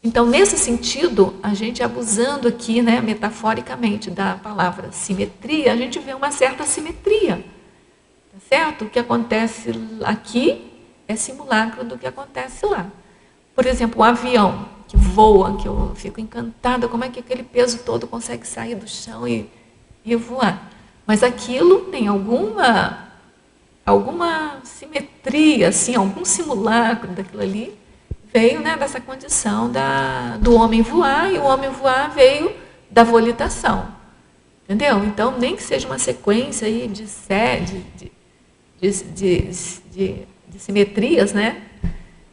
Então, nesse sentido, a gente abusando aqui, né, metaforicamente, da palavra simetria, a gente vê uma certa simetria. Tá certo? O que acontece aqui é simulacro do que acontece lá. Por exemplo, o avião que voa, que eu fico encantada, como é que aquele peso todo consegue sair do chão e voar. Mas aquilo tem alguma simetria, assim, algum simulacro daquilo ali, veio, né, dessa condição do homem voar, e o homem voar veio da volitação. Entendeu? Então, nem que seja uma sequência aí de simetrias, né?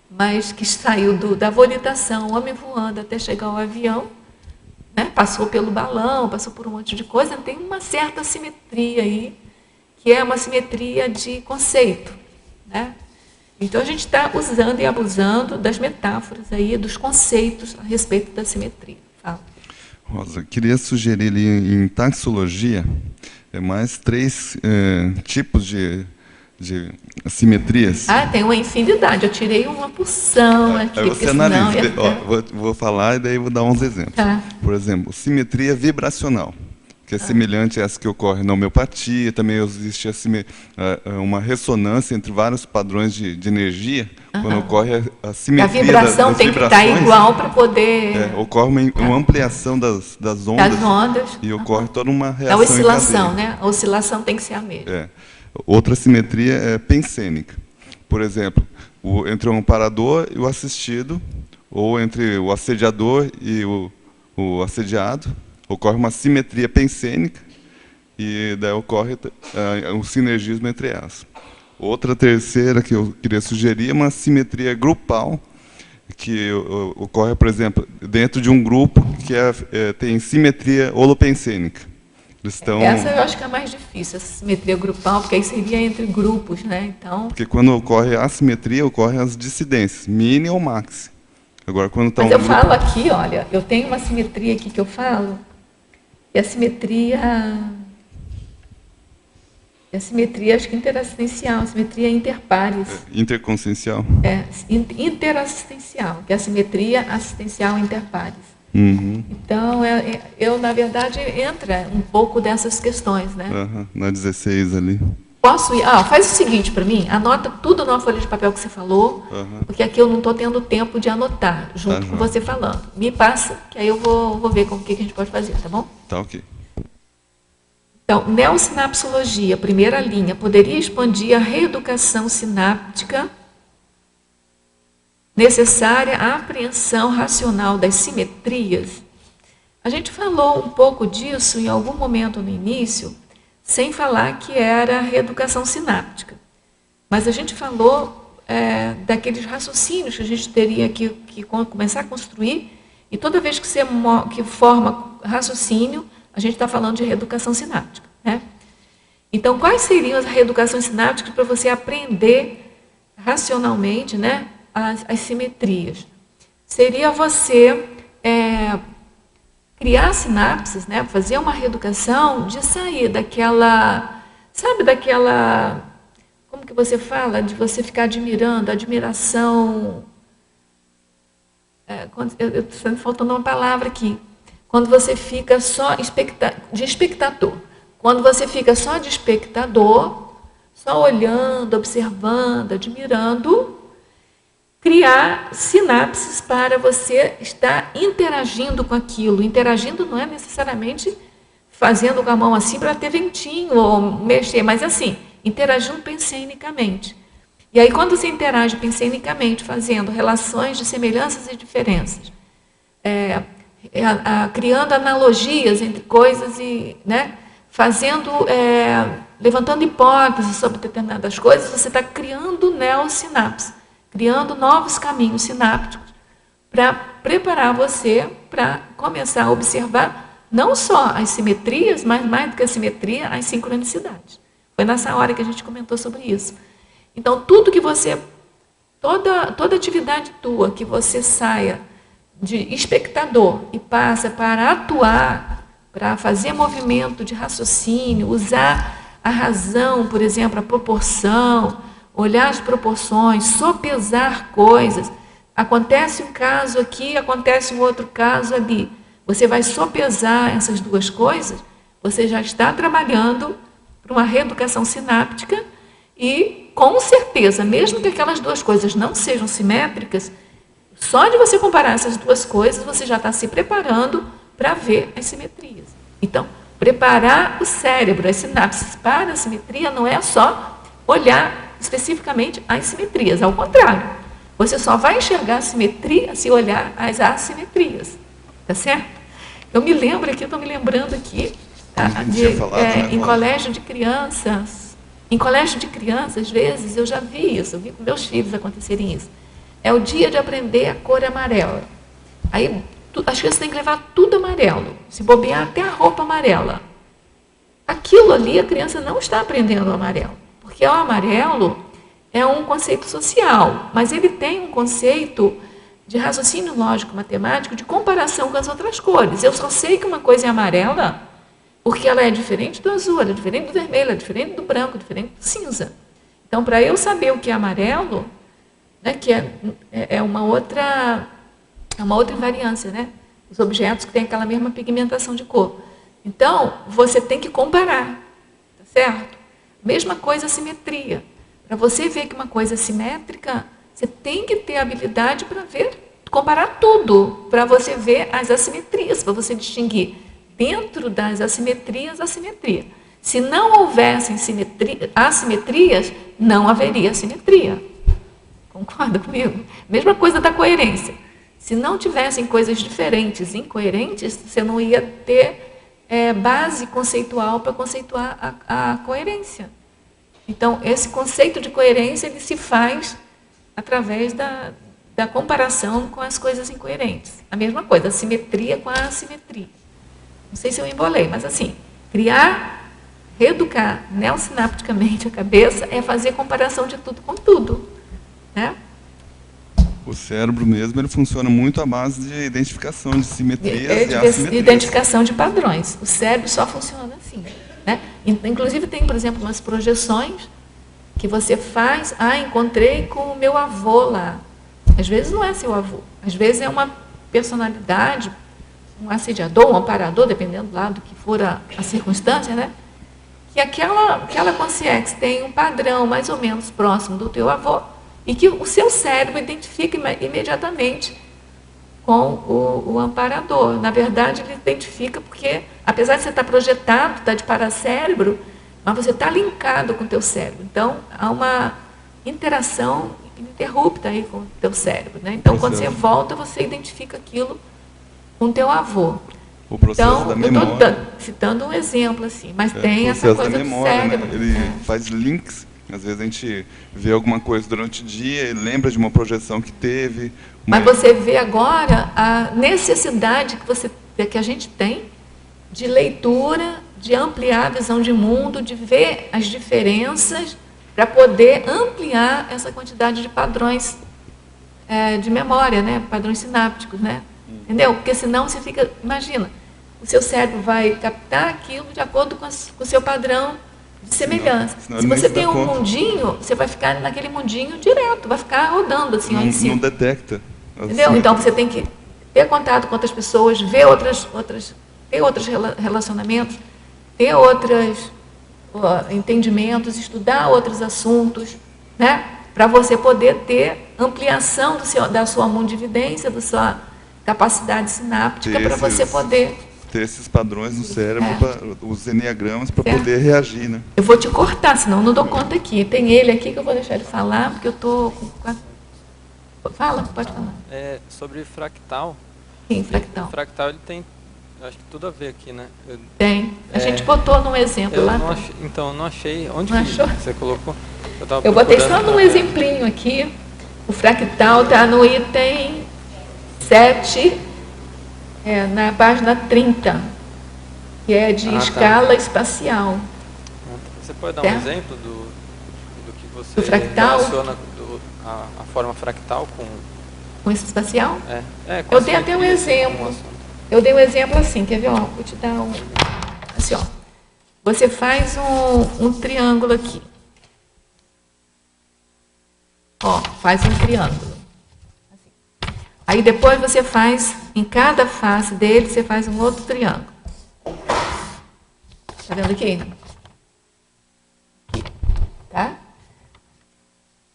Mas que saiu da volitação, o homem voando até chegar ao avião, né? Passou pelo balão, passou por um monte de coisa, tem uma certa simetria aí, que é uma simetria de conceito, né? Então, a gente está usando e abusando das metáforas aí, dos conceitos a respeito da simetria. Fala. Rosa, queria sugerir ali em taxologia mais 3 tipos de simetrias. Tem uma infinidade. Eu tirei uma porção aqui. Aí você analisa. Vou falar e daí vou dar uns exemplos. Tá. Por exemplo, simetria vibracional, que é semelhante a essa que ocorre na homeopatia. Também existe uma ressonância entre vários padrões de energia, quando ocorre a simetria. A vibração tem que estar igual para poder... ocorre uma ampliação das ondas, e ocorre toda uma reação. A oscilação, né? A oscilação tem que ser a mesma. Outra simetria é pensênica. Por exemplo, entre o amparador e o assistido, ou entre o assediador e o assediado, ocorre uma simetria pensênica, e daí ocorre um sinergismo entre elas. Outra terceira que eu queria sugerir é uma simetria grupal, que ocorre, por exemplo, dentro de um grupo que tem simetria holopensênica. Essa eu acho que é a mais difícil, essa simetria grupal, porque aí seria entre grupos, né? Então... Porque quando ocorre a assimetria, ocorrem as dissidências, mini ou maxi. Agora, quando tá Mas eu falo aqui, olha, eu tenho uma simetria aqui que eu falo, e a simetria acho que interassistencial, a simetria interpares. Interconsciencial? Interassistencial, que é a simetria assistencial interpares. Uhum. Então, eu, na verdade, entra um pouco dessas questões, né? Na 16 ali. Posso ir? Faz o seguinte para mim, anota tudo numa folha de papel que você falou, porque aqui eu não estou tendo tempo de anotar, junto com você falando. Me passa, que aí eu vou ver com o que a gente pode fazer, tá bom? Tá, ok. Então, neossinapsologia, primeira linha, poderia expandir a reeducação sináptica necessária à apreensão racional das simetrias. A gente falou um pouco disso em algum momento no início, sem falar que era reeducação sináptica. Mas a gente falou daqueles raciocínios que a gente teria que começar a construir, e toda vez que forma raciocínio, a gente está falando de reeducação sináptica, né? Então, quais seriam as reeducações sinápticas para você aprender racionalmente, né, as simetrias? Seria você criar sinapses, né, fazer uma reeducação de sair daquela, sabe, daquela, como que você fala, de você ficar admirando, admiração, está me faltando uma palavra aqui, quando você fica só de espectador, quando você fica só de espectador, só olhando, observando, admirando, criar sinapses para você estar interagindo com aquilo. Interagindo não é necessariamente fazendo com a mão assim para ter ventinho ou mexer, mas assim, interagindo pensenicamente. E aí, quando você interage pensenicamente, fazendo relações de semelhanças e diferenças, criando analogias entre coisas e, né, levantando hipóteses sobre determinadas coisas, você está criando neossinapses, criando novos caminhos sinápticos para preparar você para começar a observar não só as simetrias, mas mais do que a simetria, as sincronicidades. Foi nessa hora que a gente comentou sobre isso. Então, tudo que você, toda atividade tua, que você saia de espectador e passa para atuar, para fazer movimento de raciocínio, usar a razão, por exemplo, a proporção, olhar as proporções, sopesar coisas. Acontece um caso aqui, acontece um outro caso ali. Você vai sopesar essas duas coisas, você já está trabalhando para uma reeducação sináptica e, com certeza, mesmo que aquelas duas coisas não sejam simétricas, só de você comparar essas duas coisas, você já está se preparando para ver as simetrias. Então, preparar o cérebro, as sinapses para a simetria, não é só olhar especificamente as simetrias, ao contrário. Você só vai enxergar a simetria se olhar as assimetrias. Tá certo? Eu me lembro aqui, estou me lembrando aqui, em colégio de crianças. Em colégio de crianças, às vezes, eu já vi isso, eu vi com meus filhos acontecerem isso. É o dia de aprender a cor amarela. Aí as crianças têm que levar tudo amarelo, se bobear até a roupa amarela. Aquilo ali a criança não está aprendendo o amarelo, porque o amarelo é um conceito social, mas ele tem um conceito de raciocínio lógico matemático de comparação com as outras cores. Eu só sei que uma coisa é amarela porque ela é diferente do azul, ela é diferente do vermelho, ela é diferente do branco, diferente do cinza. Então, para eu saber o que é amarelo, né, que é uma outra invariância, né? Os objetos que têm aquela mesma pigmentação de cor. Então, você tem que comparar, tá certo? Mesma coisa a simetria. Para você ver que uma coisa é simétrica, você tem que ter habilidade para ver, comparar tudo, para você ver as assimetrias, para você distinguir dentro das assimetrias a simetria. Se não houvessem assimetrias, não haveria simetria. Concorda comigo? Mesma coisa da coerência. Se não tivessem coisas diferentes, incoerentes, você não ia ter base conceitual para conceituar a coerência. Então, esse conceito de coerência ele se faz através da comparação com as coisas incoerentes. A mesma coisa, a simetria com a assimetria. Não sei se eu embolei, mas assim, reeducar neossinapticamente a cabeça é fazer comparação de tudo com tudo. Né? O cérebro mesmo ele funciona muito à base de identificação de simetrias e assimetrias. Identificação de padrões. O cérebro só funciona assim. Né? Inclusive tem, por exemplo, umas projeções que você faz, encontrei com o meu avô lá. Às vezes não é seu avô, às vezes é uma personalidade, um assediador, um amparador, dependendo lá do que for a circunstância, né? Que aquela consciência tem um padrão mais ou menos próximo do teu avô e que o seu cérebro identifica imediatamente com o amparador. Na verdade, ele identifica porque, apesar de você estar projetado, estar de paracérebro, mas você está linkado com o teu cérebro. Então, há uma interação ininterrupta aí com o teu cérebro. Né? Então, quando você volta, você identifica aquilo com o teu avô. O processo da memória. Eu estou citando um exemplo, assim, mas tem essa coisa da memória, do cérebro. Né? Ele faz links. Às vezes a gente vê alguma coisa durante o dia e lembra de uma projeção que teve. Mas você vê agora a necessidade que a gente tem de leitura, de ampliar a visão de mundo, de ver as diferenças para poder ampliar essa quantidade de padrões de memória, né? Padrões sinápticos, né? Entendeu? Porque senão você fica, imagina, o seu cérebro vai captar aquilo de acordo com o seu padrão de semelhança. Se você tem um mundinho, você vai ficar naquele mundinho direto, vai ficar rodando assim ó, em cima. Não detecta. Entendeu? Então você tem que ter contato com outras pessoas, ver ter outros relacionamentos, ter outros entendimentos, estudar outros assuntos, né? Para você poder ter ampliação da sua mundividência, da sua capacidade sináptica, para você poder ter esses padrões no cérebro, os enneagramas, para poder reagir, né? Eu vou te cortar, senão eu não dou conta aqui. Tem ele aqui que eu vou deixar ele falar, porque eu estou com... Fala, pode falar. Sobre fractal. Sim, fractal. O fractal ele tem, acho que tudo a ver aqui, né? Tem. A gente botou num exemplo lá. Então, não achei. Onde não que achou? Você colocou? Eu botei só num exemplinho aqui. O fractal está no item 7, na página 30, que é de escala espacial. Você pode dar um exemplo do que você do fractal? relaciona a forma fractal Com esse espacial? com Eu dei até um exemplo. Eu dei um exemplo assim, quer ver? Ó, vou te dar um... Assim, ó. Você faz um triângulo aqui. Ó, faz um triângulo. Assim. Aí depois você faz, em cada face dele, você faz um outro triângulo. Tá vendo aqui? Tá?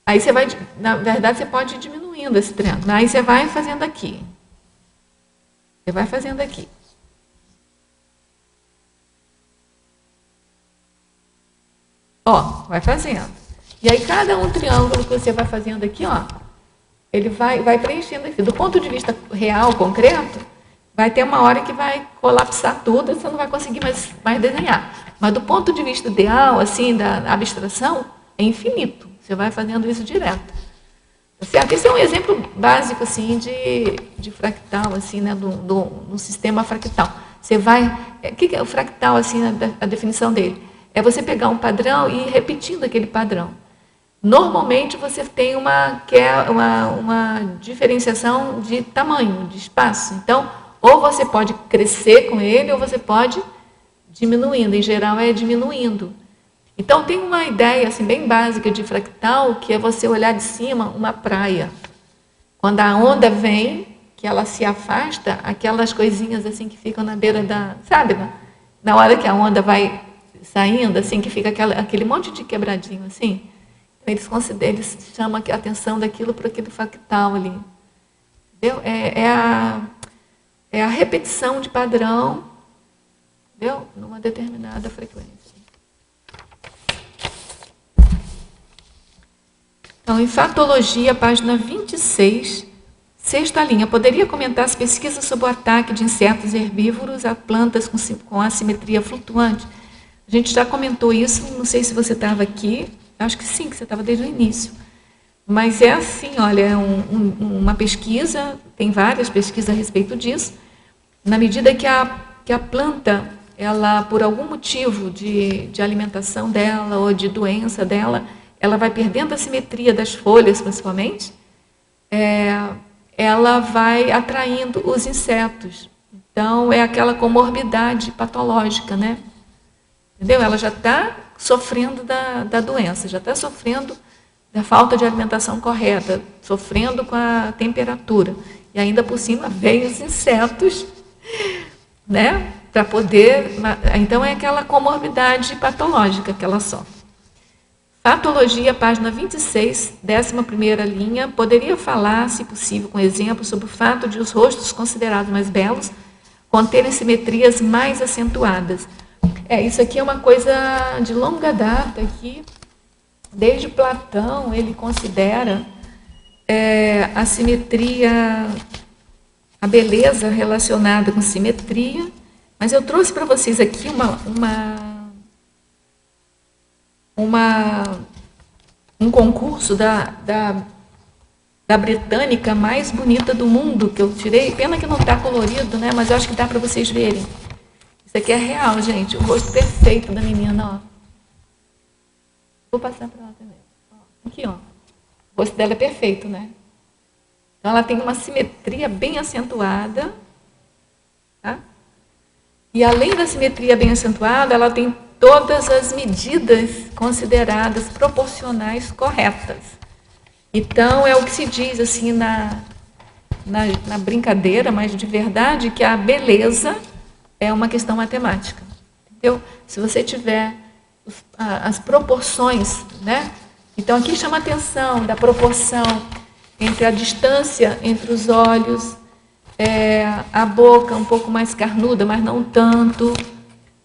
Aí você vai, na verdade, você pode ir diminuindo esse triângulo. Aí você vai fazendo aqui. Você vai fazendo aqui. Ó, vai fazendo. E aí cada um triângulo que você vai fazendo aqui, ó, ele vai preenchendo aqui. Do ponto de vista real, concreto, vai ter uma hora que vai colapsar tudo e você não vai conseguir mais desenhar. Mas do ponto de vista ideal, assim, da abstração, é infinito. Você vai fazendo isso direto. Tá certo? Esse é um exemplo básico, assim, de fractal, assim, né, do sistema fractal. Você vai... O que é o fractal, assim, a definição dele? É você pegar um padrão e ir repetindo aquele padrão. Normalmente, você tem uma diferenciação de tamanho, de espaço. Então, ou você pode crescer com ele, ou você pode diminuindo. Em geral, é diminuindo. Então, tem uma ideia assim, bem básica de fractal, que é você olhar de cima uma praia. Quando a onda vem, que ela se afasta, aquelas coisinhas assim que ficam na beira da... Sabe? Na hora que a onda vai saindo, assim, que fica aquele monte de quebradinho assim, eles chamam a atenção daquilo para aquele fractal ali. Entendeu? É a repetição de padrão, entendeu? Numa determinada frequência. Então, em Fatologia, página 26, sexta linha. Poderia comentar as pesquisas sobre o ataque de insetos herbívoros a plantas com assimetria flutuante? A gente já comentou isso, não sei se você estava aqui, acho que sim, que você estava desde o início. Mas é assim, olha, é uma pesquisa, tem várias pesquisas a respeito disso, na medida que a planta, ela, por algum motivo de alimentação dela ou de doença dela, ela vai perdendo a simetria das folhas, principalmente, ela vai atraindo os insetos. Então, é aquela comorbidade patológica, né? Entendeu? Ela já está sofrendo da doença, já está sofrendo da falta de alimentação correta, sofrendo com a temperatura. E ainda por cima vem os insetos, né? Para poder... Então, é aquela comorbidade patológica que ela sofre. Patologia, página 26, 11ª linha, poderia falar, se possível, com exemplo, sobre o fato de os rostos considerados mais belos conterem simetrias mais acentuadas. Isso aqui é uma coisa de longa data, aqui, desde Platão, ele considera a simetria, a beleza relacionada com simetria, mas eu trouxe para vocês aqui um concurso da britânica mais bonita do mundo, que eu tirei, pena que não está colorido, né? Mas eu acho que dá para vocês verem. Isso aqui é real, gente, o rosto perfeito da menina, ó. Vou passar para ela também. Aqui, ó. O rosto dela é perfeito, né? Então, ela tem uma simetria bem acentuada, tá? E além da simetria bem acentuada, ela tem todas as medidas consideradas proporcionais corretas. Então, é o que se diz assim na brincadeira, mas de verdade, que a beleza é uma questão matemática. Entendeu? Se você tiver as proporções, né? Então, aqui chama a atenção da proporção entre a distância entre os olhos, a boca um pouco mais carnuda, mas não tanto.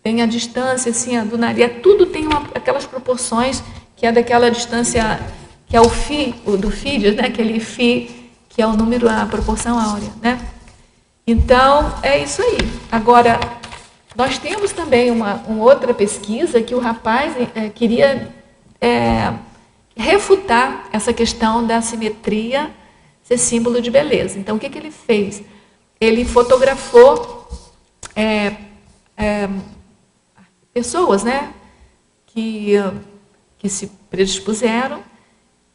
Tem a distância, assim, do nariz. Tudo tem aquelas proporções, que é daquela distância, que é o φ, do Fídias, né? Aquele φ, que é o número, a proporção áurea, né? Então, é isso aí. Agora, nós temos também uma outra pesquisa que o rapaz queria refutar essa questão da simetria ser símbolo de beleza. Então, o que ele fez? Ele fotografou pessoas, né, que se predispuseram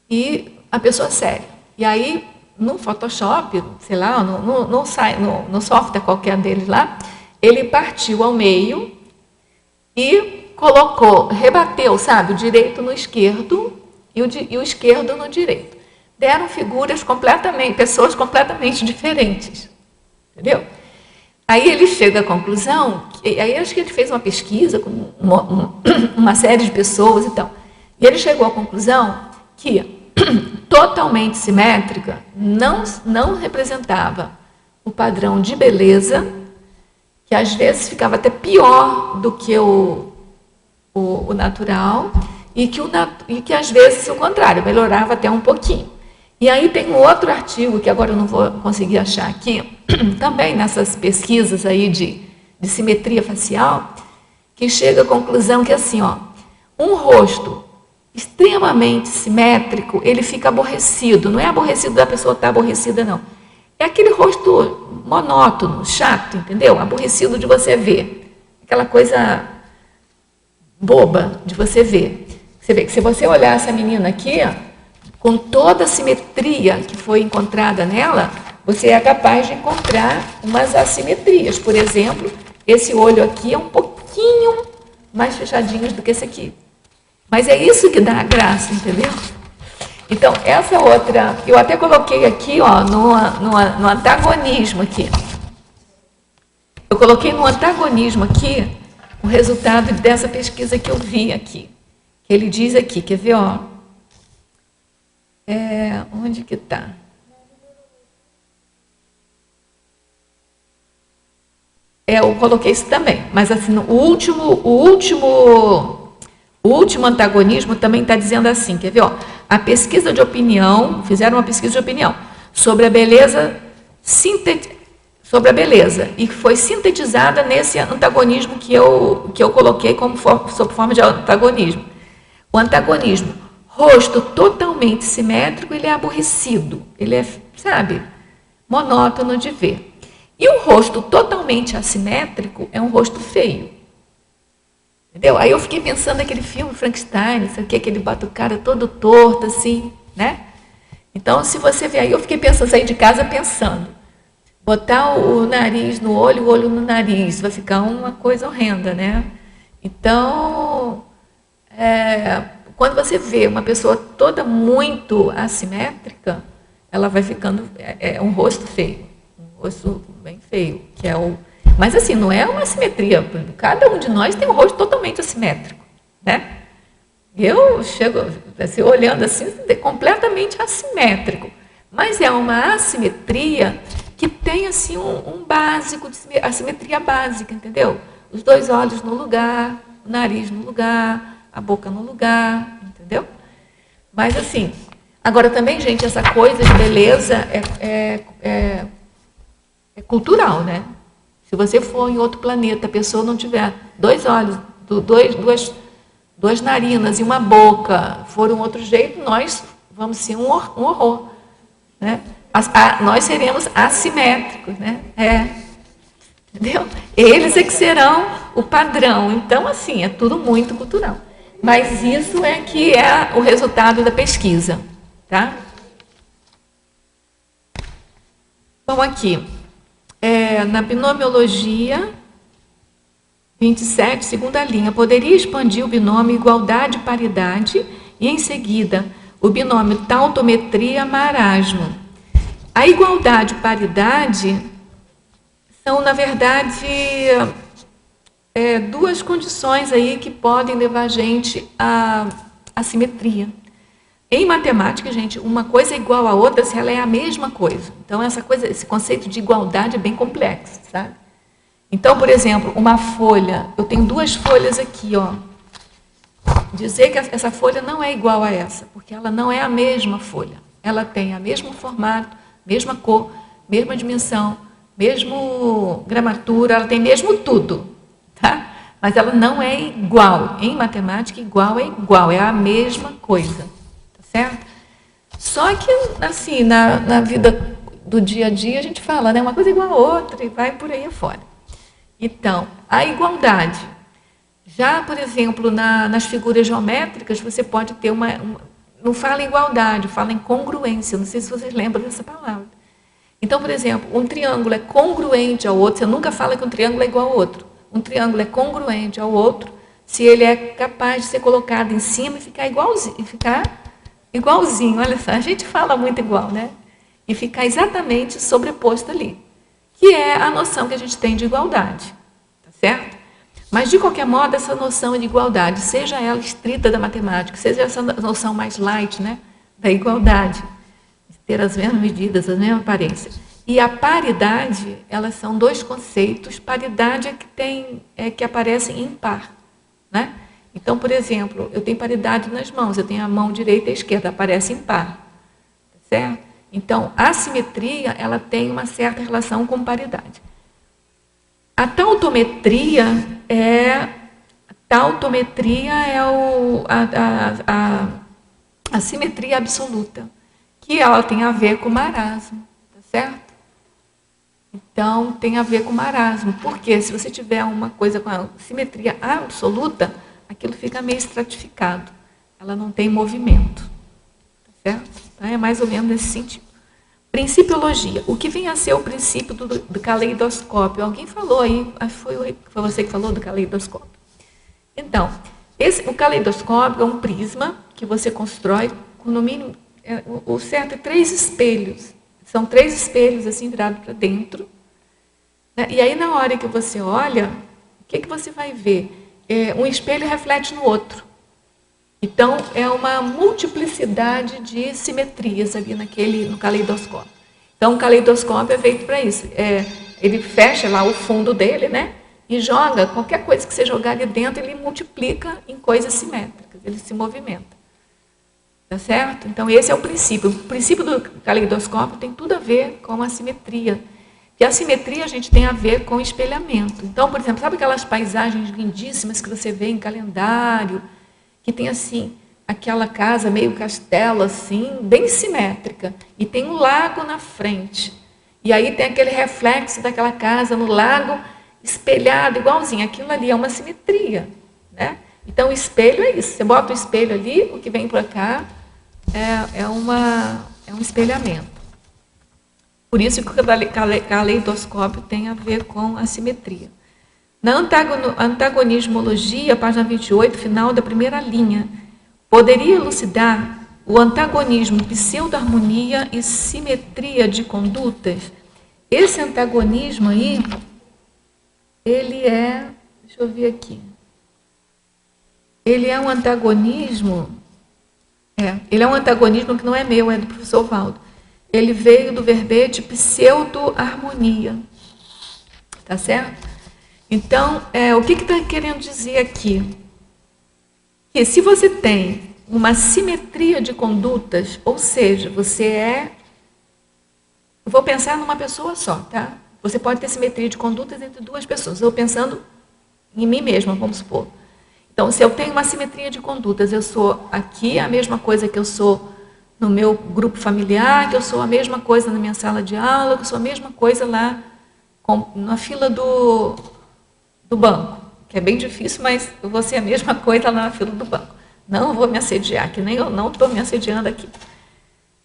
e a pessoa séria. E aí, no Photoshop, sei lá, no software qualquer deles lá, ele partiu ao meio e colocou, rebateu, sabe, o direito no esquerdo e o esquerdo no direito. Deram figuras pessoas completamente diferentes. Entendeu? Aí ele chega à conclusão, aí acho que ele fez uma pesquisa com uma série de pessoas e tal. E ele chegou à conclusão que totalmente simétrica não representava o padrão de beleza, que às vezes ficava até pior do que o natural, e que às vezes o contrário, melhorava até um pouquinho. E aí tem um outro artigo, que agora eu não vou conseguir achar aqui, também nessas pesquisas aí de simetria facial, que chega à conclusão que assim, ó, um rosto extremamente simétrico, ele fica aborrecido. Não é aborrecido da pessoa estar aborrecida, não. É aquele rosto monótono, chato, entendeu? Aborrecido de você ver. Aquela coisa boba de você ver. Você vê que se você olhar essa menina aqui, ó, com toda a simetria que foi encontrada nela, você é capaz de encontrar umas assimetrias. Por exemplo, esse olho aqui é um pouquinho mais fechadinho do que esse aqui. Mas é isso que dá a graça, entendeu? Então, essa outra, eu até coloquei aqui, ó, no antagonismo aqui. Eu coloquei no antagonismo aqui o resultado dessa pesquisa que eu vi aqui. Que ele diz aqui, quer ver, ó? Onde que está? Eu coloquei isso também, mas assim, o último antagonismo também está dizendo assim, quer ver? Ó, a pesquisa de opinião, fizeram uma pesquisa de opinião sobre a beleza, e que foi sintetizada nesse antagonismo que eu coloquei sob forma de antagonismo. O antagonismo, rosto totalmente simétrico, ele é aborrecido, ele é, sabe, monótono de ver. E o rosto totalmente assimétrico é um rosto feio. Entendeu? Aí eu fiquei pensando naquele filme Frankenstein, sabe que ele bota o cara todo torto, assim, né? Então, se você ver aí, eu fiquei pensando, sair de casa pensando, botar o nariz no olho, o olho no nariz, vai ficar uma coisa horrenda, né? Então, quando você vê uma pessoa toda muito assimétrica, ela vai ficando, um rosto feio, um rosto bem feio, que é o... Mas assim, não é uma assimetria, cada um de nós tem um rosto totalmente assimétrico, né? Eu chego, assim, olhando assim, completamente assimétrico, mas é uma assimetria que tem assim um básico, assimetria básica, entendeu? Os dois olhos no lugar, o nariz no lugar, a boca no lugar, entendeu? Mas assim, agora também, gente, essa coisa de beleza é cultural, né? Se você for em outro planeta, a pessoa não tiver dois olhos, duas narinas e uma boca, for um outro jeito, nós vamos ser um horror, né? Nós seremos assimétricos, né? Entendeu? Eles é que serão o padrão. Então, assim, é tudo muito cultural. Mas isso é que é o resultado da pesquisa, tá? Bom, aqui, na binomiologia, 27, segunda linha, poderia expandir o binômio igualdade e paridade e, em seguida, o binômio tautometria marasmo. A igualdade e paridade são, na verdade, duas condições aí que podem levar a gente à simetria. Em matemática, gente, uma coisa é igual a outra se ela é a mesma coisa. Então, esse conceito de igualdade é bem complexo, sabe? Então, por exemplo, uma folha, eu tenho duas folhas aqui, ó. Dizer que essa folha não é igual a essa, porque ela não é a mesma folha. Ela tem o mesmo formato, mesma cor, mesma dimensão, mesmo gramatura, ela tem mesmo tudo, tá? Mas ela não é igual. Em matemática, igual é igual, é a mesma coisa, tá certo? Só que, assim, na vida do dia a dia, a gente fala, né? Uma coisa é igual a outra e vai por aí afora. Então, a igualdade. Já, por exemplo, nas figuras geométricas, você pode ter não fala em igualdade, fala em congruência. Não sei se vocês lembram dessa palavra. Então, por exemplo, um triângulo é congruente ao outro. Você nunca fala que um triângulo é igual ao outro. Um triângulo é congruente ao outro se ele é capaz de ser colocado em cima e ficar igualzinho. Olha só, a gente fala muito igual, né? E ficar exatamente sobreposto ali. Que é a noção que a gente tem de igualdade. Tá certo? Mas, de qualquer modo, essa noção de igualdade, seja ela estrita da matemática, seja essa noção mais light, né, da igualdade, ter as mesmas medidas, a mesma aparência, e a paridade, elas são dois conceitos. Paridade que aparecem em par. Né? Então, por exemplo, eu tenho paridade nas mãos, eu tenho a mão direita e a esquerda, aparece em par. Tá certo? Então, a simetria, ela tem uma certa relação com paridade. A tautometria é a simetria absoluta, que ela tem a ver com marasmo, tá certo? Então, tem a ver com marasmo, porque se você tiver uma coisa com a simetria absoluta, aquilo fica meio estratificado, ela não tem movimento, tá certo? Então, é mais ou menos nesse sentido. Principiologia. O que vem a ser o princípio do caleidoscópio? Alguém falou aí, acho que foi você que falou do caleidoscópio. Então, o caleidoscópio é um prisma que você constrói com, no mínimo, o certo é 3 espelhos. São 3 espelhos assim virados para dentro. Né? E aí, na hora que você olha, o que você vai ver? Um espelho reflete no outro. Então, é uma multiplicidade de simetrias ali no caleidoscópio. Então, o caleidoscópio é feito para isso. Ele fecha lá o fundo dele, né? E joga, qualquer coisa que você jogar ali dentro, ele multiplica em coisas simétricas, ele se movimenta. Tá certo? Então, esse é o princípio. O princípio do caleidoscópio tem tudo a ver com a simetria. E a simetria a gente tem a ver com espelhamento. Então, por exemplo, sabe aquelas paisagens lindíssimas que você vê em calendário, que tem assim, aquela casa meio castelo assim, bem simétrica, e tem um lago na frente. E aí tem aquele reflexo daquela casa no lago, espelhado, igualzinho. Aquilo ali é uma simetria, né? Então, o espelho é isso. Você bota o espelho ali, o que vem para cá é um espelhamento. Por isso que o caleidoscópio tem a ver com a simetria. Na antagonismologia, página 28, final da primeira linha, poderia elucidar o antagonismo, pseudo-harmonia e simetria de condutas? Esse antagonismo aí, ele deixa eu ver aqui, ele é um antagonismo que não é meu, é do professor Valdo. Ele veio do verbete pseudo-harmonia, tá certo? Então, o que está querendo dizer aqui? Que se você tem uma simetria de condutas, ou seja, eu vou pensar numa pessoa só, tá? Você pode ter simetria de condutas entre 2 pessoas. Eu pensando em mim mesma, vamos supor. Então, se eu tenho uma simetria de condutas, eu sou aqui a mesma coisa que eu sou no meu grupo familiar, que eu sou a mesma coisa na minha sala de aula, que eu sou a mesma coisa lá na fila do banco, que é bem difícil, mas eu vou ser a mesma coisa lá na fila do banco. Não vou me assediar, que nem eu não estou me assediando aqui.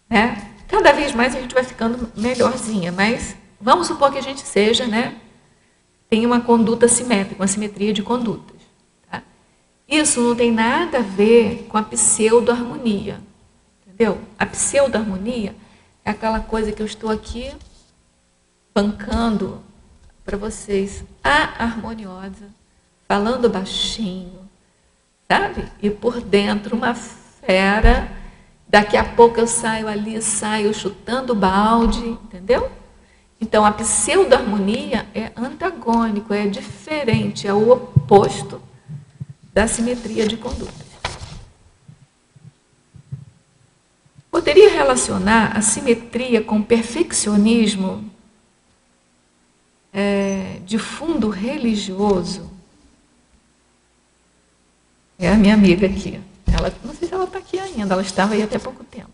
Né? Cada vez mais a gente vai ficando melhorzinha, mas vamos supor que a gente seja, né, tem uma conduta simétrica, uma simetria de condutas. Tá? Isso não tem nada a ver com a pseudo-harmonia. Entendeu? A pseudo-harmonia é aquela coisa que eu estou aqui bancando para vocês, a harmoniosa, falando baixinho, sabe? E por dentro uma fera, daqui a pouco eu saio chutando balde, entendeu? Então, a pseudo-harmonia é antagônico, é diferente, é o oposto da simetria de condutas. Poderia relacionar a simetria com perfeccionismo de fundo religioso? É a minha amiga aqui. Ela, não sei se ela está aqui ainda, ela estava aí até pouco tempo.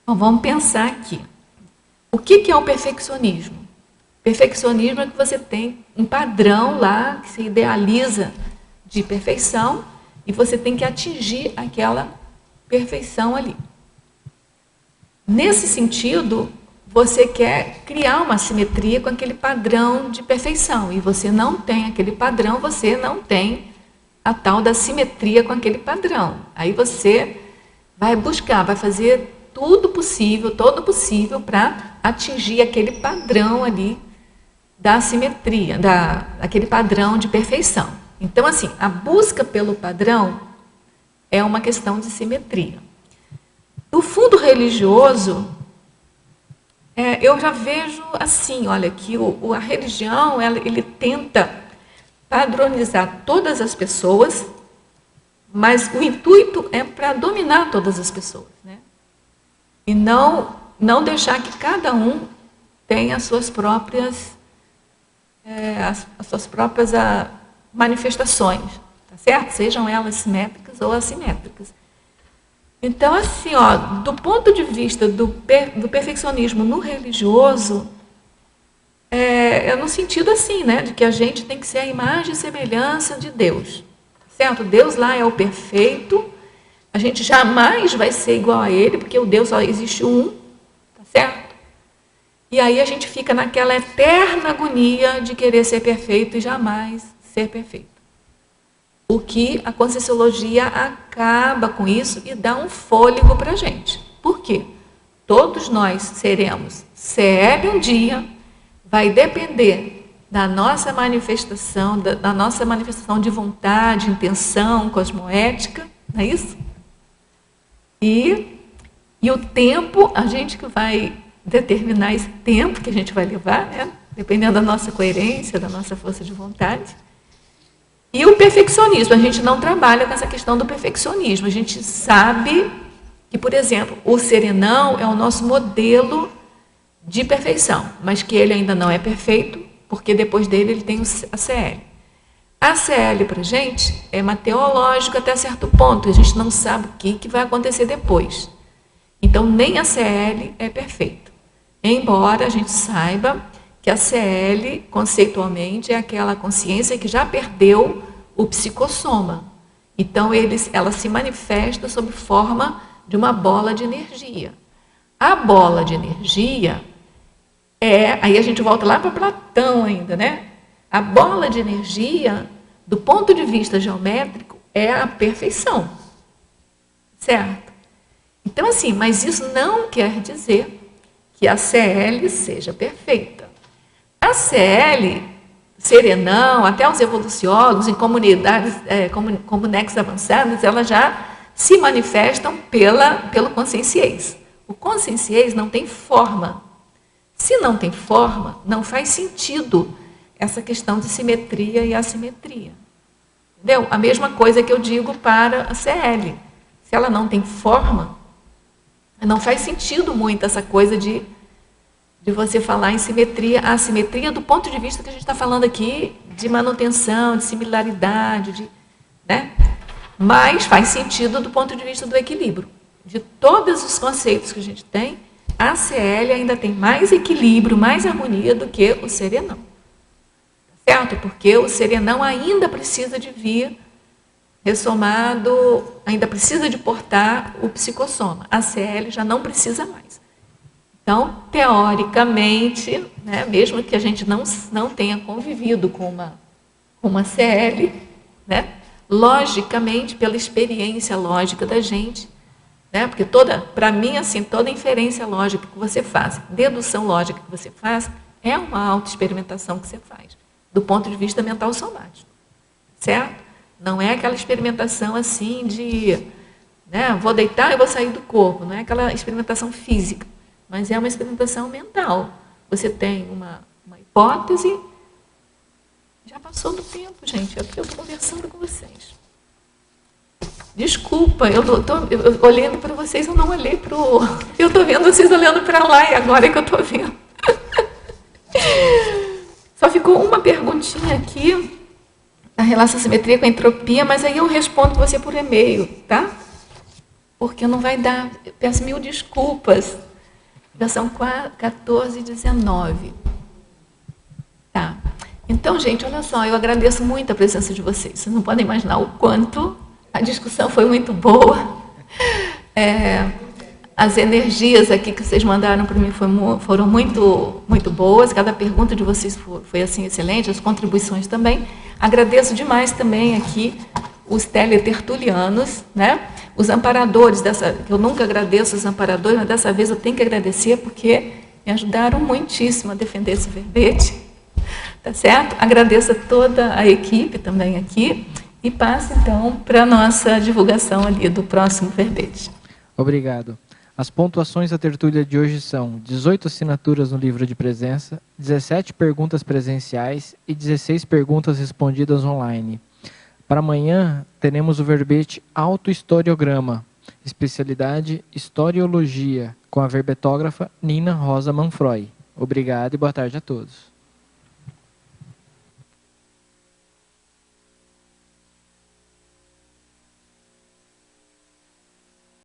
Então, vamos pensar aqui. O que é o perfeccionismo? Perfeccionismo é que você tem um padrão lá, que se idealiza de perfeição, e você tem que atingir perfeição ali. Nesse sentido, você quer criar uma simetria com aquele padrão de perfeição, e você não tem aquele padrão, você não tem a tal da simetria com aquele padrão. Aí você vai buscar, vai fazer tudo possível, todo possível para atingir aquele padrão ali da simetria, aquele padrão de perfeição. Então, assim, a busca pelo padrão é uma questão de simetria. No fundo religioso, eu já vejo assim, olha, que a religião, ele tenta padronizar todas as pessoas, mas o intuito é para dominar todas as pessoas, né? E não deixar que cada um tenha as suas próprias manifestações, tá certo? Sejam elas simétricas ou assimétricas. Então, assim, do ponto de vista do perfeccionismo no religioso, é no sentido assim, né, de que a gente tem que ser a imagem e semelhança de Deus, certo? Deus lá é o perfeito, a gente jamais vai ser igual a Ele, porque o Deus só existe um, tá certo? E aí a gente fica naquela eterna agonia de querer ser perfeito e jamais ser perfeito. O que a Conscienciologia acaba com isso e dá um fôlego para a gente. Por quê? Todos nós seremos CL um dia, vai depender da nossa manifestação, da nossa manifestação de vontade, intenção, cosmoética, não é isso? E o tempo, a gente que vai determinar esse tempo que a gente vai levar, né? Dependendo da nossa coerência, da nossa força de vontade. E o perfeccionismo, a gente não trabalha com essa questão do perfeccionismo. A gente sabe que, por exemplo, o serenão é o nosso modelo de perfeição, mas que ele ainda não é perfeito, porque depois dele ele tem a CL. A CL para a gente é mateológico até certo ponto, a gente não sabe o que vai acontecer depois. Então, nem a CL é perfeito. Embora a gente saiba que a CL, conceitualmente, é aquela consciência que já perdeu o psicossoma. Então, ela se manifesta sob forma de uma bola de energia. A bola de energia aí a gente volta lá para Platão ainda, né? A bola de energia, do ponto de vista geométrico, é a perfeição. Certo? Então, assim, mas isso não quer dizer que a CL seja perfeita. A CL, serenão, até os evoluciólogos, em comunidades, comunexes avançadas, elas já se manifestam pelo conscienciês. O conscienciês não tem forma. Se não tem forma, não faz sentido essa questão de simetria e assimetria. Entendeu? A mesma coisa que eu digo para a CL. Se ela não tem forma, não faz sentido muito essa coisa de você falar em simetria, assimetria, do ponto de vista que a gente está falando aqui, de manutenção, de similaridade, né? Mas faz sentido do ponto de vista do equilíbrio. De todos os conceitos que a gente tem, a CL ainda tem mais equilíbrio, mais harmonia do que o serenão. Certo? Porque o serenão ainda precisa de vir ressomado, ainda precisa de portar o psicossoma. A CL já não precisa mais. Então, teoricamente, né, mesmo que a gente não tenha convivido com uma CL, né, logicamente, pela experiência lógica da gente, né, porque para mim, assim, toda inferência lógica que você faz, dedução lógica que você faz, é uma autoexperimentação que você faz, do ponto de vista mental somático. Certo? Não é aquela experimentação assim de, né, vou deitar e vou sair do corpo, não é aquela experimentação física, mas é uma experimentação mental. Você tem uma hipótese. Já passou do tempo, gente, eu estou conversando com vocês. Desculpa, eu olhando para vocês, eu não olhei para o... Eu estou vendo vocês olhando para lá e agora é que eu estou vendo. Só ficou uma perguntinha aqui, a relação simetria com a entropia, mas aí eu respondo você por e-mail, tá? Porque não vai dar, eu peço mil desculpas. Já são 14h19. Tá. Então, gente, olha só, eu agradeço muito a presença de vocês. Vocês não podem imaginar o quanto a discussão foi muito boa. As energias aqui que vocês mandaram para mim foram muito boas. Cada pergunta de vocês foi assim excelente, as contribuições também. Agradeço demais também aqui os teletertulianos, né? Os amparadores eu nunca agradeço os amparadores, mas dessa vez eu tenho que agradecer porque me ajudaram muitíssimo a defender esse verbete, tá certo? Agradeço a toda a equipe também aqui e passo então para a nossa divulgação ali do próximo verbete. Obrigado. As pontuações da tertúlia de hoje são 18 assinaturas no livro de presença, 17 perguntas presenciais e 16 perguntas respondidas online. Para amanhã, teremos o verbete autohistoriograma, especialidade historiologia, com a verbetógrafa Nina Rosa Manfroy. Obrigado e boa tarde a todos.